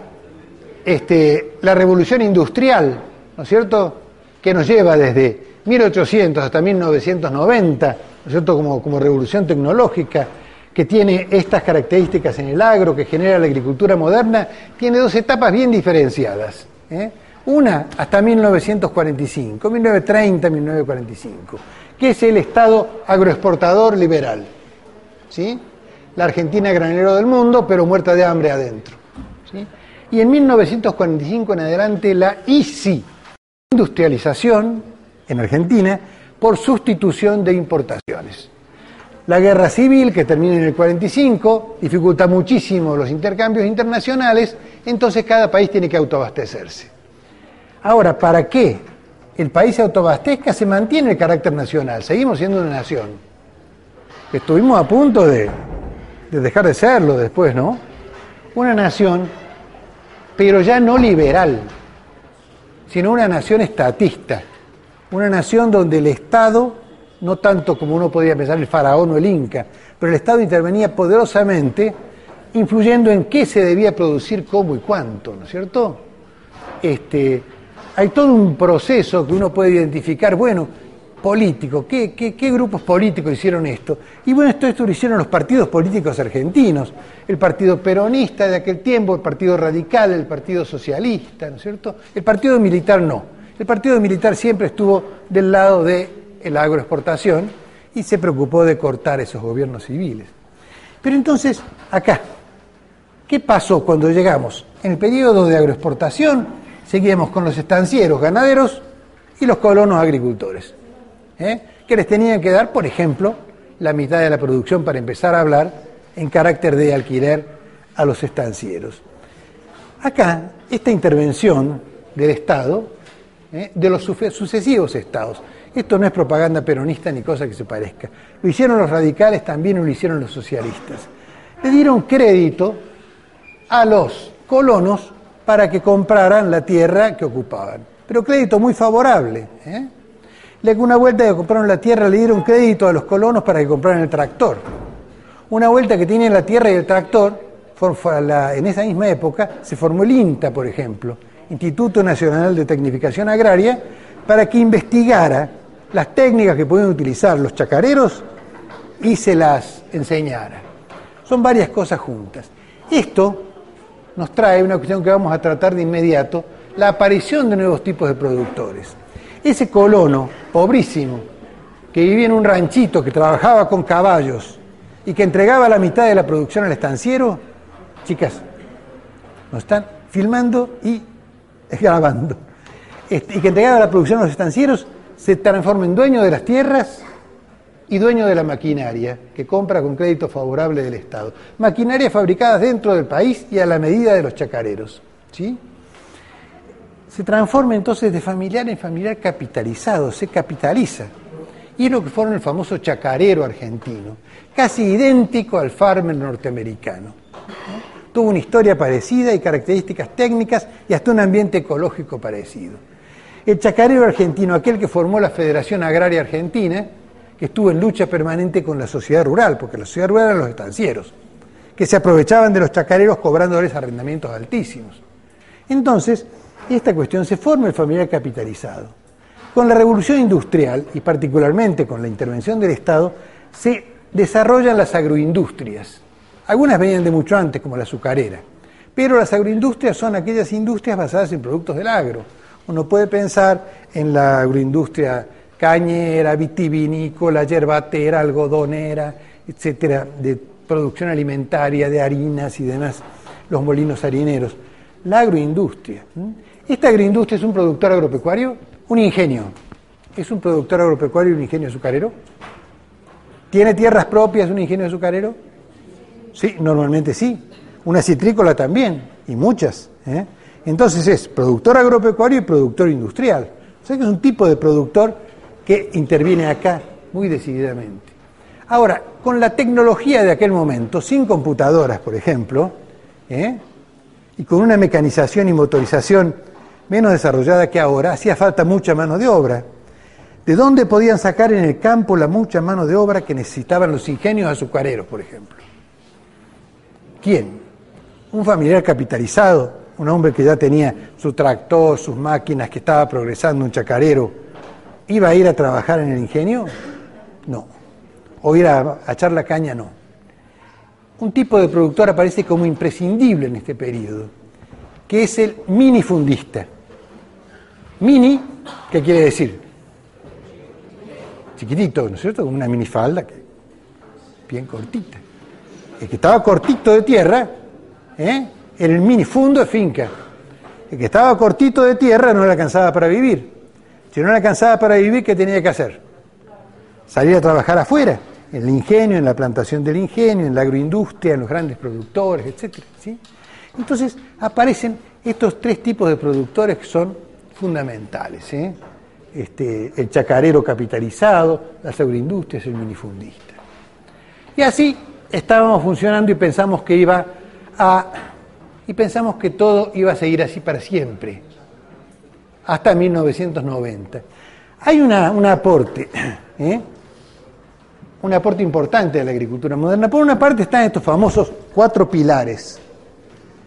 revolución industrial, ¿no es cierto?, que nos lleva desde 1800 hasta 1990, ¿no es cierto?, como revolución tecnológica, que tiene estas características en el agro, que genera la agricultura moderna, tiene 2 etapas bien diferenciadas. Una hasta 1945, 1930, 1945, que es el Estado agroexportador liberal. ¿Sí? La Argentina granero del mundo, pero muerta de hambre adentro. ¿Sí? Y en 1945 en adelante la industrialización en Argentina por sustitución de importaciones. La guerra civil, que termina en el 45, dificulta muchísimo los intercambios internacionales, entonces cada país tiene que autoabastecerse. Ahora, ¿para qué el país se autoabastezca, se mantiene el carácter nacional, seguimos siendo una nación. Estuvimos a punto de dejar de serlo después, ¿no? Una nación, pero ya no liberal, sino una nación estatista, una nación donde el Estado, no tanto como uno podría pensar el faraón o el inca, pero el Estado intervenía poderosamente, influyendo en qué se debía producir, cómo y cuánto, ¿no es cierto? Hay todo un proceso que uno puede identificar, bueno, político, ¿qué grupos políticos hicieron esto? Y bueno, esto lo hicieron los partidos políticos argentinos, el partido peronista de aquel tiempo, el partido radical, el partido socialista, ¿no es cierto? El partido militar no. El partido militar siempre estuvo del lado de la agroexportación y se preocupó de cortar esos gobiernos civiles. Pero entonces, acá, ¿qué pasó cuando llegamos? En el periodo de agroexportación seguíamos con los estancieros ganaderos y los colonos agricultores, que les tenían que dar, por ejemplo, la mitad de la producción para empezar a hablar en carácter de alquiler a los estancieros. Acá, esta intervención del Estado, de los sucesivos estados, esto no es propaganda peronista ni cosa que se parezca, lo hicieron los radicales, también lo hicieron los socialistas. Le dieron crédito a los colonos para que compraran la tierra que ocupaban, pero crédito muy favorable. Una vuelta que compraron la tierra le dieron crédito a los colonos para que compraran el tractor. Una vuelta que tienen la tierra y el tractor, en esa misma época se formó el INTA, por ejemplo, Instituto Nacional de Tecnificación Agraria, para que investigara las técnicas que pueden utilizar los chacareros y se las enseñara. Son varias cosas juntas. Esto nos trae una cuestión que vamos a tratar de inmediato, la aparición de nuevos tipos de productores. Ese colono, pobrísimo, que vivía en un ranchito, que trabajaba con caballos y que entregaba la mitad de la producción al estanciero, chicas, nos están filmando y grabando, y que entregaba la producción a los estancieros, se transforma en dueño de las tierras y dueño de la maquinaria, que compra con crédito favorable del Estado. Maquinarias fabricadas dentro del país y a la medida de los chacareros, ¿sí? Se transforma entonces de familiar en familiar capitalizado, se capitaliza. Y es lo que fueron el famoso chacarero argentino, casi idéntico al farmer norteamericano. Tuvo una historia parecida y características técnicas y hasta un ambiente ecológico parecido. El chacarero argentino, aquel que formó la Federación Agraria Argentina, que estuvo en lucha permanente con la sociedad rural, porque la sociedad rural eran los estancieros, que se aprovechaban de los chacareros cobrándoles arrendamientos altísimos. Entonces, esta cuestión se forma el familiar capitalizado. Con la revolución industrial, y particularmente con la intervención del Estado, se desarrollan las agroindustrias. Algunas venían de mucho antes, como la azucarera, pero las agroindustrias son aquellas industrias basadas en productos del agro. Uno puede pensar en la agroindustria cañera, vitivinícola, yerbatera, algodonera, etcétera, de producción alimentaria, de harinas y demás, los molinos harineros. La agroindustria. ¿Esta agroindustria es un productor agropecuario? Un ingenio. ¿Es un productor agropecuario y un ingenio azucarero? ¿Tiene tierras propias un ingenio azucarero? Sí, normalmente sí. Una citrícola también, y muchas. Entonces es productor agropecuario y productor industrial. O sea que es un tipo de productor que interviene acá muy decididamente. Ahora, con la tecnología de aquel momento, sin computadoras, por ejemplo, y con una mecanización y motorización menos desarrollada que ahora, hacía falta mucha mano de obra. ¿De dónde podían sacar en el campo la mucha mano de obra que necesitaban los ingenios azucareros, por ejemplo? ¿Quién? Un familiar capitalizado, un hombre que ya tenía su tractor, sus máquinas, que estaba progresando, un chacarero. ¿Iba a ir a trabajar en el ingenio? No. ¿O ir a echar la caña? No. Un tipo de productor aparece como imprescindible en este periodo, que es el minifundista. Mini, ¿qué quiere decir? Chiquitito, ¿no es cierto? Como una minifalda, bien cortita. El que estaba cortito de tierra, era el minifundo de finca. El que estaba cortito de tierra no le alcanzaba para vivir. Si no le alcanzaba para vivir, ¿qué tenía que hacer? Salir a trabajar afuera, en el ingenio, en la plantación del ingenio, en la agroindustria, en los grandes productores, etc. ¿Sí? Entonces aparecen estos tres tipos de productores que son fundamentales. el chacarero capitalizado, las agroindustrias, el minifundista. Y así estábamos funcionando y pensamos que todo iba a seguir así para siempre, hasta 1990. Hay un aporte, un aporte importante de la agricultura moderna. Por una parte están estos famosos 4 pilares: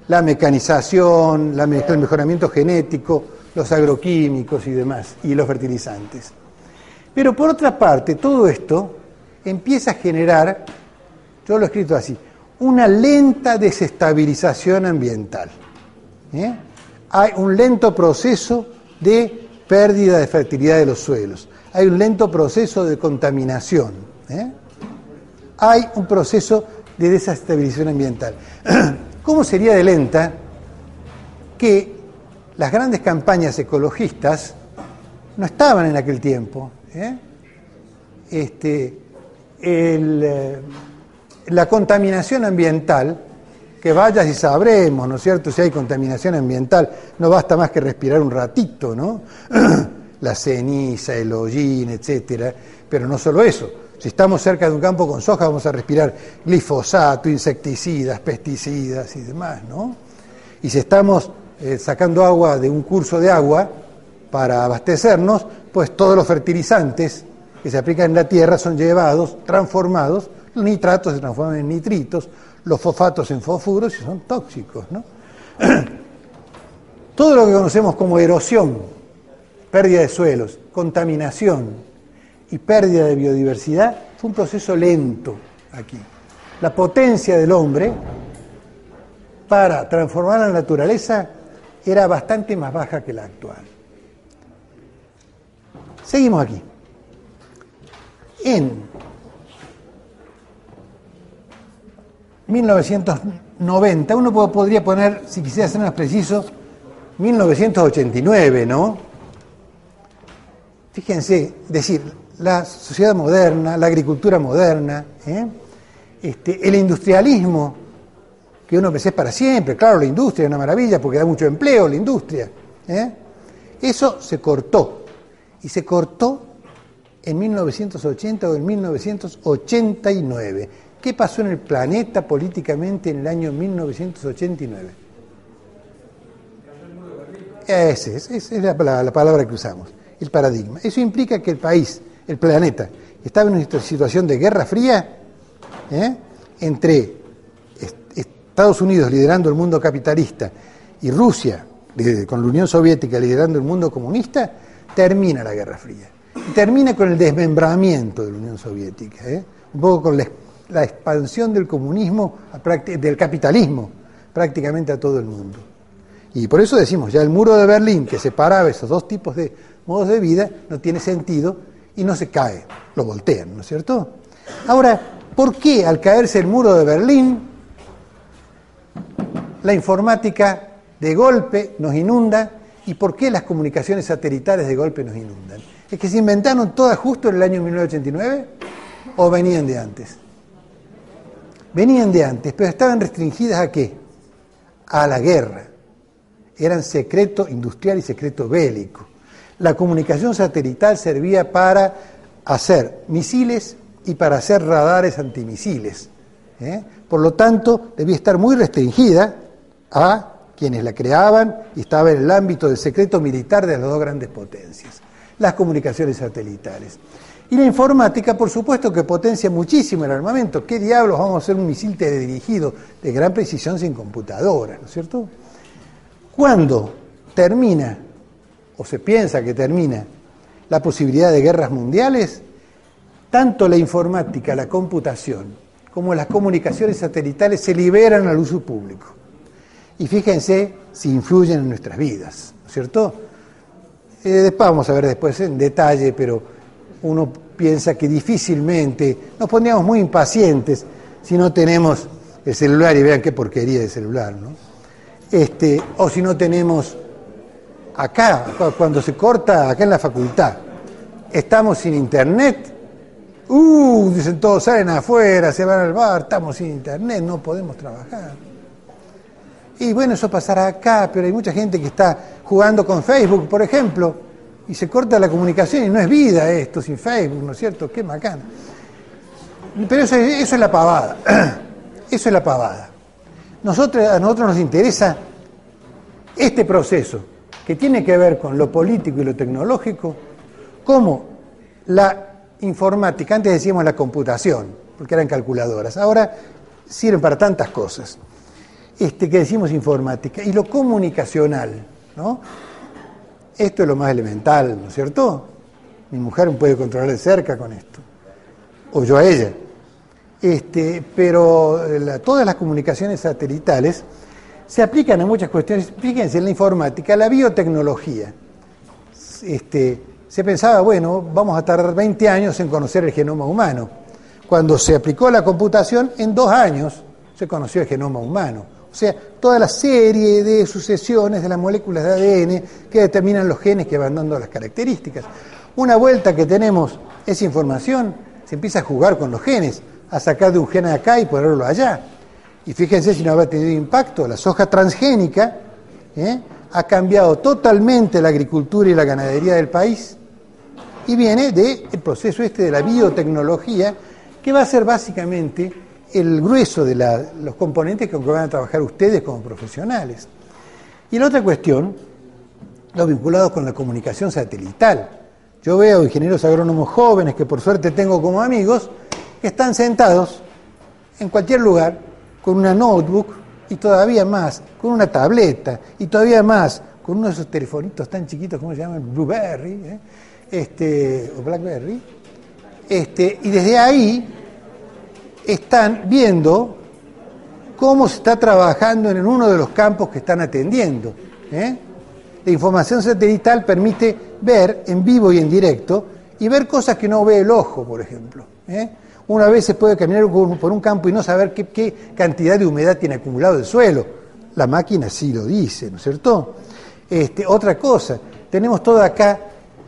la mecanización, el mejoramiento genético, los agroquímicos y demás, y los fertilizantes. Pero por otra parte, todo esto empieza a generar, yo lo he escrito así, una lenta desestabilización ambiental. Hay un lento proceso de pérdida de fertilidad de los suelos, hay un lento proceso de contaminación, hay un proceso de desestabilización ambiental. ¿Cómo sería de lenta que las grandes campañas ecologistas no estaban en aquel tiempo? La contaminación ambiental, que vayas y sabremos, ¿no es cierto? Si hay contaminación ambiental, no basta más que respirar un ratito, ¿no? La ceniza, el hollín, etcétera. Pero no solo eso. Si estamos cerca de un campo con soja, vamos a respirar glifosato, insecticidas, pesticidas y demás, ¿no? Y si estamos sacando agua de un curso de agua para abastecernos, pues todos los fertilizantes que se aplican en la tierra son llevados, transformados, los nitratos se transforman en nitritos, los fosfatos en fosfuros y son tóxicos, ¿no? Todo lo que conocemos como erosión, pérdida de suelos, contaminación y pérdida de biodiversidad fue un proceso lento aquí. La potencia del hombre para transformar la naturaleza era bastante más baja que la actual. Seguimos aquí. En 1990, uno podría poner, si quisiera ser más preciso, 1989, ¿no? Fíjense, decir, la sociedad moderna, la agricultura moderna, el industrialismo, que uno pensé para siempre, claro, la industria es una maravilla porque da mucho empleo, la industria, eso se cortó, y se cortó en 1980 o en 1989. ¿Qué pasó en el planeta políticamente en el año 1989? Esa es la palabra que usamos, el paradigma. Eso implica que el país, el planeta, estaba en una situación de guerra fría entre Estados Unidos liderando el mundo capitalista y Rusia con la Unión Soviética liderando el mundo comunista. Termina la Guerra Fría. Y termina con el desmembramiento de la Unión Soviética, un poco con la expansión del comunismo, del capitalismo, prácticamente a todo el mundo. Y por eso decimos, ya el muro de Berlín, que separaba esos dos tipos de modos de vida, no tiene sentido y no se cae, lo voltean, ¿no es cierto? Ahora, ¿por qué al caerse el muro de Berlín, la informática de golpe nos inunda? ¿Y por qué las comunicaciones satelitales de golpe nos inundan? ¿Es que se inventaron todas justo en el año 1989 o venían de antes? Venían de antes, pero estaban restringidas ¿a qué? A la guerra. Eran secreto industrial y secreto bélico. La comunicación satelital servía para hacer misiles y para hacer radares antimisiles. Por lo tanto, debía estar muy restringida a quienes la creaban y estaba en el ámbito del secreto militar de las dos grandes potencias, las comunicaciones satelitales. Y la informática, por supuesto, que potencia muchísimo el armamento. ¿Qué diablos vamos a hacer un misil teledirigido de gran precisión sin computadora, ¿no es cierto? Cuando termina, o se piensa que termina, la posibilidad de guerras mundiales, tanto la informática, la computación, como las comunicaciones satelitales se liberan al uso público. Y fíjense si influyen en nuestras vidas, ¿no es cierto? Después vamos a ver después en detalle, pero uno piensa que difícilmente nos pondríamos muy impacientes si no tenemos el celular, y vean qué porquería de celular, ¿no? O si no tenemos acá, cuando se corta acá en la facultad, estamos sin internet, dicen todos, salen afuera, se van al bar, estamos sin internet, no podemos trabajar. Y bueno, eso pasará acá, pero hay mucha gente que está jugando con Facebook, por ejemplo, y se corta la comunicación y no es vida esto, sin Facebook, ¿no es cierto? Qué macana. Pero eso es la pavada. Eso es la pavada. A nosotros nos interesa este proceso que tiene que ver con lo político y lo tecnológico, como la informática, antes decíamos la computación, porque eran calculadoras, ahora sirven para tantas cosas, que decimos informática, y lo comunicacional, ¿no? Esto es lo más elemental, ¿no es cierto? Mi mujer me puede controlar de cerca con esto, o yo a ella. Pero todas las comunicaciones satelitales se aplican a muchas cuestiones. Fíjense, en la informática, la biotecnología. Se pensaba, bueno, vamos a tardar 20 años en conocer el genoma humano. Cuando se aplicó la computación, en 2 años se conoció el genoma humano. O sea, toda la serie de sucesiones de las moléculas de ADN que determinan los genes que van dando las características. Una vuelta que tenemos esa información, se empieza a jugar con los genes, a sacar de un gen acá y ponerlo allá. Y fíjense si no habrá tenido impacto. La soja transgénica ha cambiado totalmente la agricultura y la ganadería del país, y viene del proceso de la biotecnología, que va a ser básicamente el grueso de los componentes con que van a trabajar ustedes como profesionales. Y la otra cuestión, lo vinculado con la comunicación satelital. Yo veo ingenieros agrónomos jóvenes, que por suerte tengo como amigos, que están sentados en cualquier lugar con una notebook y todavía más con una tableta y todavía más con uno de esos telefonitos tan chiquitos, ¿cómo se llaman? Blueberry, o Blackberry, y desde ahí están viendo cómo se está trabajando en uno de los campos que están atendiendo. La información satelital permite ver en vivo y en directo y ver cosas que no ve el ojo, por ejemplo. Una vez se puede caminar por un campo y no saber qué cantidad de humedad tiene acumulado el suelo. La máquina sí lo dice, ¿no es cierto? Otra cosa, tenemos todo acá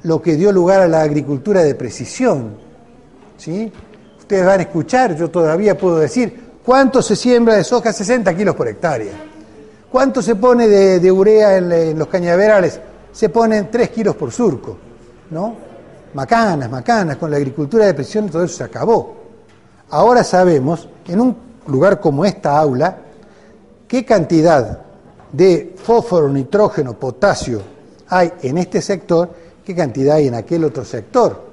lo que dio lugar a la agricultura de precisión, ¿sí? Ustedes van a escuchar, yo todavía puedo decir, ¿cuánto se siembra de soja? 60 kilos por hectárea. ¿Cuánto se pone de urea en los cañaverales? Se ponen 3 kilos por surco, ¿no? Macanas, con la agricultura de precisión todo eso se acabó. Ahora sabemos, en un lugar como esta aula, qué cantidad de fósforo, nitrógeno, potasio hay en este sector, qué cantidad hay en aquel otro sector,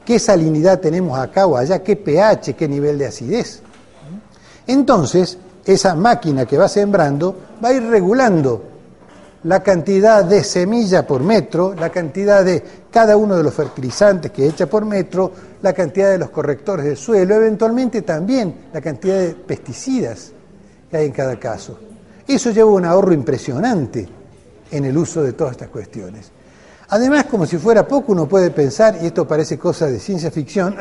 qué salinidad tenemos acá o allá, qué pH, qué nivel de acidez. Entonces, esa máquina que va sembrando va a ir regulando la cantidad de semilla por metro, la cantidad de cada uno de los fertilizantes que echa por metro, la cantidad de los correctores del suelo, eventualmente también la cantidad de pesticidas que hay en cada caso. Eso lleva un ahorro impresionante en el uso de todas estas cuestiones. Además, como si fuera poco, uno puede pensar, y esto parece cosa de ciencia ficción,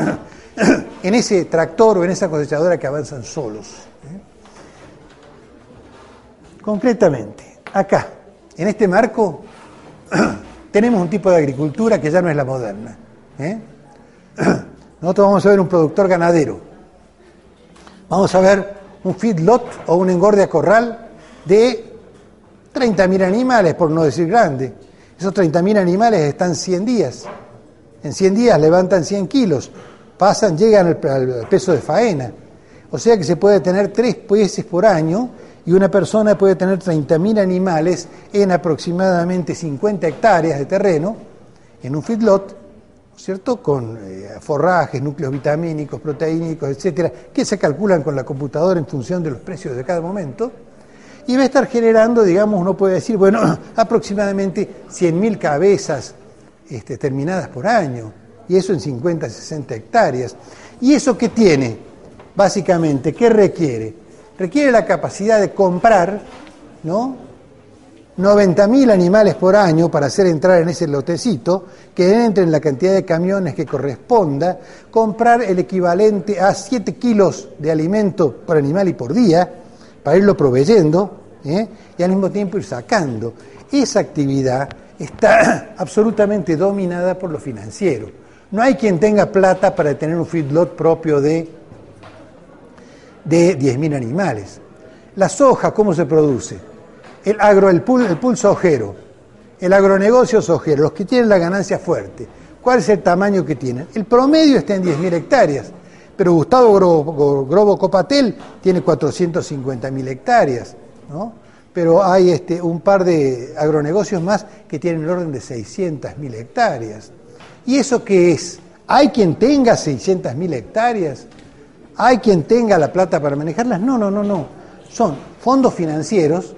en ese tractor o en esa cosechadora que avanzan solos. Concretamente, acá, en este marco, tenemos un tipo de agricultura que ya no es la moderna. Nosotros vamos a ver un productor ganadero. Vamos a ver un feedlot o un engorde a corral de 30.000 animales, por no decir grande. Esos 30.000 animales están 100 días. En 100 días levantan 100 kilos. Llegan al peso de faena. O sea que se puede tener 3 peces por año y una persona puede tener 30.000 animales en aproximadamente 50 hectáreas de terreno, en un feedlot, ¿cierto? Con forrajes, núcleos vitamínicos, proteínicos, etcétera, que se calculan con la computadora en función de los precios de cada momento, y va a estar generando, digamos, uno puede decir, bueno, aproximadamente 100.000 cabezas terminadas por año, y eso en 50, 60 hectáreas. ¿Y eso qué tiene? Básicamente, ¿qué requiere? Requiere la capacidad de comprar, ¿no?, 90.000 animales por año para hacer entrar en ese lotecito, que entre en la cantidad de camiones que corresponda, comprar el equivalente a 7 kilos de alimento por animal y por día, para irlo proveyendo, y al mismo tiempo ir sacando. Esa actividad está absolutamente dominada por lo financiero. No hay quien tenga plata para tener un feedlot propio de 10.000 animales. La soja, ¿cómo se produce? El pulso ojero. el agronegocio sojero, los que tienen la ganancia fuerte, ¿cuál es el tamaño que tienen? El promedio está en 10.000 hectáreas, pero Gustavo Grobo Copatel tiene 450.000 hectáreas, ¿no? Pero hay un par de agronegocios más que tienen el orden de 600.000 hectáreas. ¿Y eso qué es? ¿Hay quien tenga 600.000 hectáreas? ¿Hay quien tenga la plata para manejarlas? No. Son fondos financieros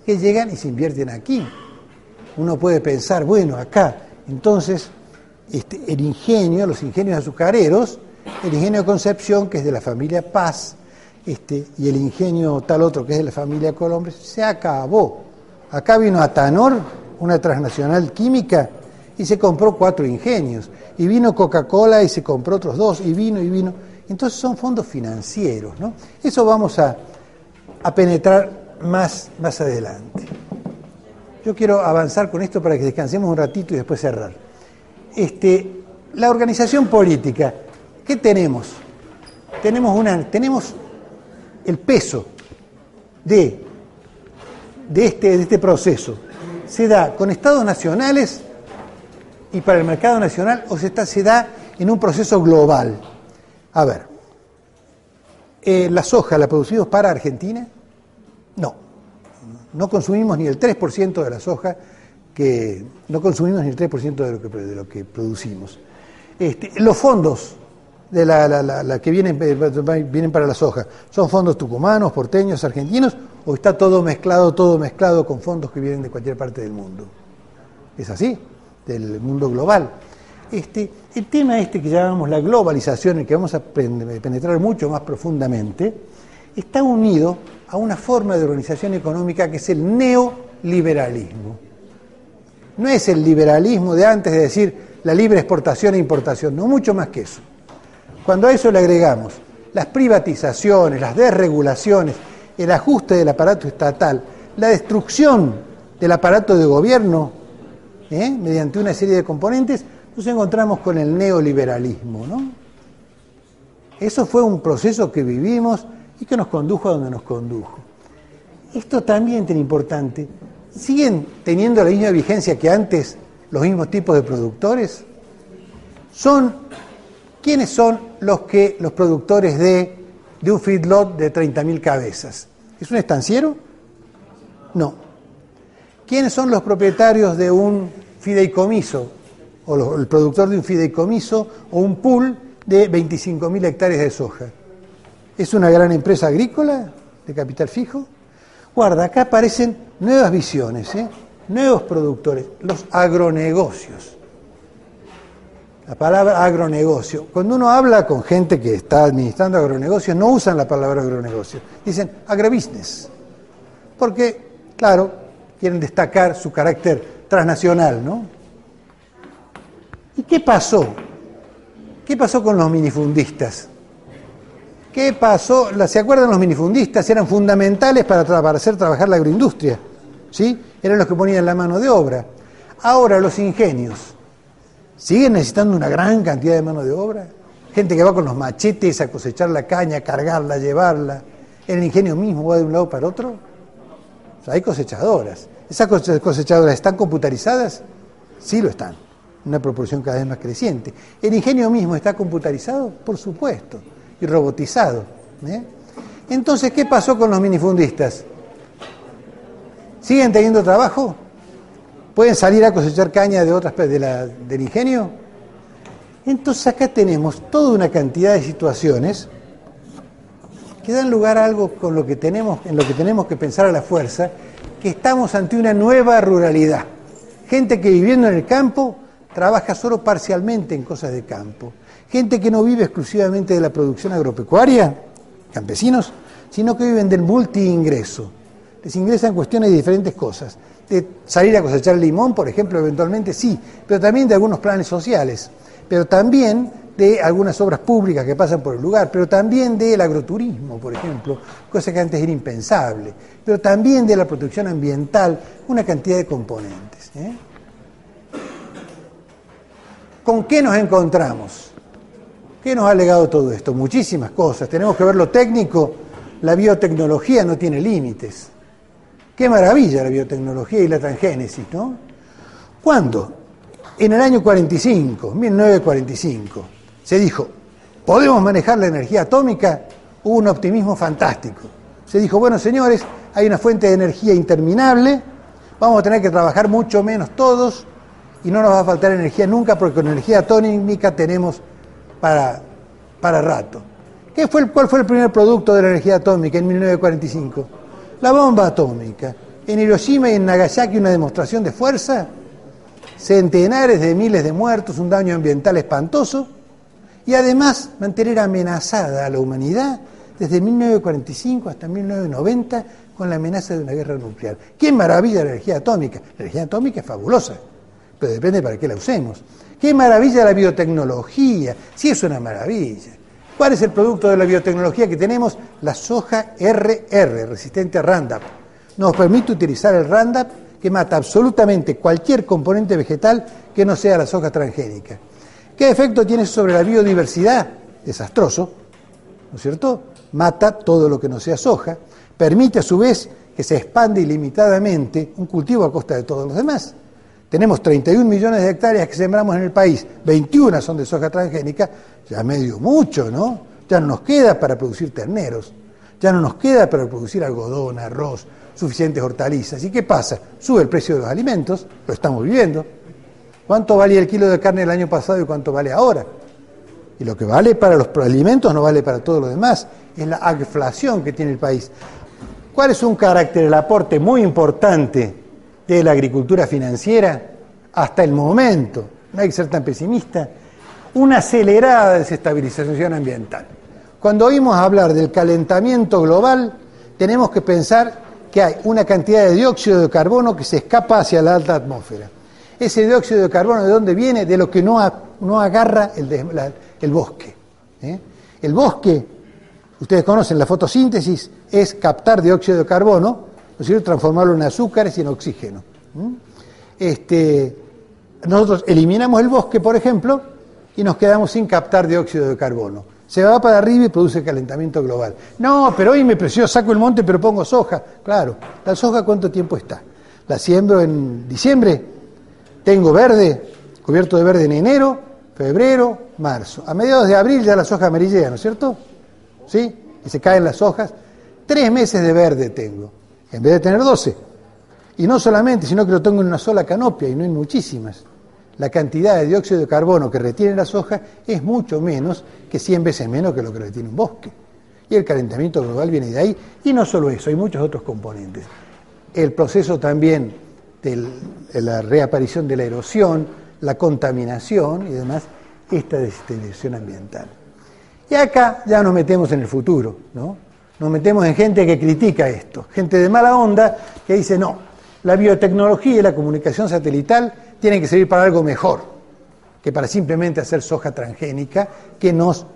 que llegan y se invierten aquí. Uno puede pensar, bueno, acá, entonces, el ingenio, los ingenios azucareros, el ingenio Concepción, que es de la familia Paz, y el ingenio tal otro, que es de la familia Colombres, se acabó. Acá vino Atanor, una transnacional química, y se compró 4 ingenios. Y vino Coca-Cola y se compró otros 2, y vino. Entonces son fondos financieros, ¿no? Eso vamos a penetrar más adelante. Yo quiero avanzar con esto para que descansemos un ratito y después cerrar. La organización política, ¿qué tenemos? Tenemos el peso de este proceso. ¿Se da con estados nacionales y para el mercado nacional o se da en un proceso global? A ver, ¿la soja la producimos para Argentina? No consumimos ni el 3% de la soja, no consumimos ni el 3% de lo que producimos. Los fondos de la que vienen para la soja, ¿son fondos tucumanos, porteños, argentinos, o está todo mezclado con fondos que vienen de cualquier parte del mundo? Es así, del mundo global. El tema que llamamos la globalización, el que vamos a penetrar mucho más profundamente, está unido a una forma de organización económica que es el neoliberalismo. No es el liberalismo de antes de decir la libre exportación e importación, no, mucho más que eso. Cuando a eso le agregamos las privatizaciones, las desregulaciones, el ajuste del aparato estatal, la destrucción del aparato de gobierno, mediante una serie de componentes, nos encontramos con el neoliberalismo, ¿no? Eso fue un proceso que vivimos y que nos condujo a donde nos condujo. Esto también es tan importante. ¿Siguen teniendo la misma vigencia que antes los mismos tipos de productores? ¿Quiénes son los productores de un feedlot de 30.000 cabezas? ¿Es un estanciero? No. ¿Quiénes son los propietarios de un fideicomiso? O el productor de un fideicomiso o un pool de 25.000 hectáreas de soja. ¿Es una gran empresa agrícola de capital fijo? Guarda, acá aparecen nuevas visiones, nuevos productores, los agronegocios. La palabra agronegocio. Cuando uno habla con gente que está administrando agronegocios, no usan la palabra agronegocio, dicen agrobusiness. Porque, claro, quieren destacar su carácter transnacional, ¿no? ¿Y qué pasó? ¿Qué pasó con los minifundistas? ¿Qué pasó? ¿Se acuerdan los minifundistas? Eran fundamentales para hacer trabajar la agroindustria, ¿sí? Eran los que ponían la mano de obra. Ahora los ingenios siguen necesitando una gran cantidad de mano de obra. Gente que va con los machetes a cosechar la caña, cargarla, llevarla. El ingenio mismo va de un lado para otro. O sea, hay cosechadoras. ¿Esas cosechadoras están computarizadas? Sí lo están. Una proporción cada vez más creciente. ¿El ingenio mismo está computarizado? Por supuesto, y robotizado. Entonces, ¿qué pasó con los minifundistas? ¿Siguen teniendo trabajo? ¿Pueden salir a cosechar caña de otras del ingenio? Entonces acá tenemos toda una cantidad de situaciones que dan lugar a algo en lo que tenemos que pensar a la fuerza, que estamos ante una nueva ruralidad. Gente que viviendo en el campo trabaja solo parcialmente en cosas de campo. Gente que no vive exclusivamente de la producción agropecuaria, campesinos, sino que viven del multiingreso. Les ingresan cuestiones de diferentes cosas. De salir a cosechar limón, por ejemplo, eventualmente sí, pero también de algunos planes sociales, pero también de algunas obras públicas que pasan por el lugar, pero también del agroturismo, por ejemplo, cosa que antes era impensable, pero también de la protección ambiental, una cantidad de componentes. ¿Con qué nos encontramos? ¿Qué nos ha legado todo esto? Muchísimas cosas. Tenemos que ver lo técnico. La biotecnología no tiene límites. Qué maravilla la biotecnología y la transgénesis, ¿no? Cuando en el año 45, 1945, se dijo, podemos manejar la energía atómica, hubo un optimismo fantástico. Se dijo, bueno, señores, hay una fuente de energía interminable, vamos a tener que trabajar mucho menos todos y no nos va a faltar energía nunca porque con energía atómica tenemos para rato. ¿Cuál fue el primer producto de la energía atómica en 1945? La bomba atómica. En Hiroshima y en Nagasaki una demostración de fuerza, centenares de miles de muertos, un daño ambiental espantoso y además mantener amenazada a la humanidad desde 1945 hasta 1990 con la amenaza de una guerra nuclear. ¡Qué maravilla la energía atómica! La energía atómica es fabulosa, pero depende para qué la usemos. ¡Qué maravilla la biotecnología! Sí, es una maravilla. ¿Cuál es el producto de la biotecnología que tenemos? La soja RR, resistente a Roundup. Nos permite utilizar el Roundup que mata absolutamente cualquier componente vegetal que no sea la soja transgénica. ¿Qué efecto tiene sobre la biodiversidad? Desastroso, ¿no es cierto? Mata todo lo que no sea soja, permite a su vez que se expande ilimitadamente un cultivo a costa de todos los demás. Tenemos 31 millones de hectáreas que sembramos en el país, 21 son de soja transgénica, ya medio mucho, ¿no? Ya no nos queda para producir terneros, ya no nos queda para producir algodón, arroz, suficientes hortalizas. ¿Y qué pasa? Sube el precio de los alimentos, lo estamos viviendo. ¿Cuánto valía el kilo de carne el año pasado y cuánto vale ahora? Y lo que vale para los alimentos no vale para todo lo demás. Es la agflación que tiene el país. ¿Cuál es un carácter, el aporte muy importante de la agricultura financiera hasta el momento? No hay que ser tan pesimista. Una acelerada desestabilización ambiental. Cuando oímos hablar del calentamiento global, tenemos que pensar que hay una cantidad de dióxido de carbono que se escapa hacia la alta atmósfera. Ese dióxido de carbono, ¿de dónde viene? De lo que no agarra el bosque. El bosque, ustedes conocen la fotosíntesis, es captar dióxido de carbono, ¿no es cierto?, transformarlo en azúcares y en oxígeno. Nosotros eliminamos el bosque, por ejemplo, y nos quedamos sin captar dióxido de carbono. Se va para arriba y produce calentamiento global. No, pero hoy me presiono, saco el monte pero pongo soja. Claro, ¿la soja cuánto tiempo está? La siembro en diciembre, tengo verde, cubierto de verde en enero, febrero, marzo. A mediados de abril ya la soja amarillea, ¿no es cierto? ¿Sí? Y se caen las hojas. 3 meses de verde tengo, en vez de tener 12. Y no solamente, sino que lo tengo en una sola canopia y no en muchísimas. La cantidad de dióxido de carbono que retiene la soja es mucho menos que 100 veces menos que lo que retiene un bosque. Y el calentamiento global viene de ahí. Y no solo eso, hay muchos otros componentes. El proceso también de la reaparición de la erosión, la contaminación y demás, esta desestabilización ambiental. Y acá ya nos metemos en el futuro, ¿no? Nos metemos en gente que critica esto, gente de mala onda que dice no, la biotecnología y la comunicación satelital tienen que servir para algo mejor que para simplemente hacer soja transgénica que nos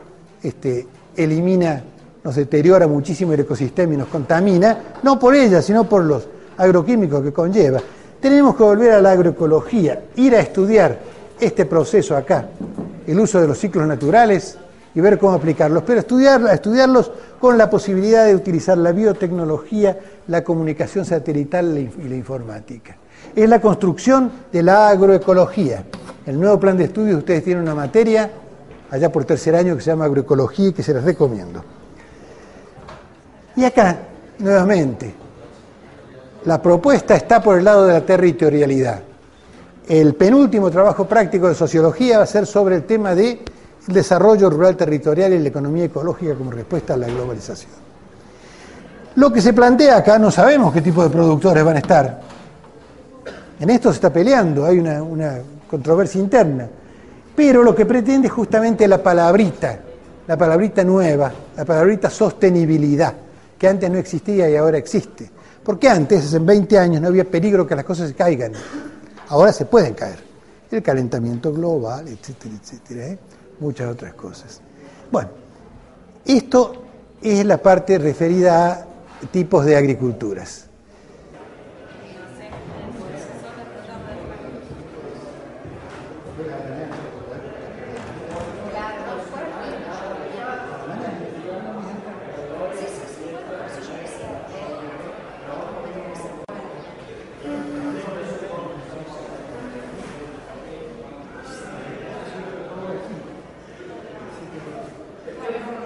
elimina, nos deteriora muchísimo el ecosistema y nos contamina, no por ella, sino por los agroquímicos que conlleva. Tenemos que volver a la agroecología, ir a estudiar este proceso acá, el uso de los ciclos naturales y ver cómo aplicarlos, pero estudiarlos con la posibilidad de utilizar la biotecnología, la comunicación satelital y la informática. Es la construcción de la agroecología. El nuevo plan de estudios, ustedes tienen una materia, allá por 3er año, que se llama agroecología y que se les recomiendo. Y acá, nuevamente, la propuesta está por el lado de la territorialidad. El penúltimo trabajo práctico de sociología va a ser sobre el tema del desarrollo rural territorial y la economía ecológica como respuesta a la globalización. Lo que se plantea acá, no sabemos qué tipo de productores van a estar. En esto se está peleando, hay una controversia interna. Pero lo que pretende es justamente la palabrita nueva, la palabrita sostenibilidad, que antes no existía y ahora existe. Porque antes, hace 20 años, no había peligro que las cosas se caigan. Ahora se pueden caer. El calentamiento global, etcétera, etcétera, muchas otras cosas. Bueno, esto es la parte referida a tipos de agriculturas. teléfono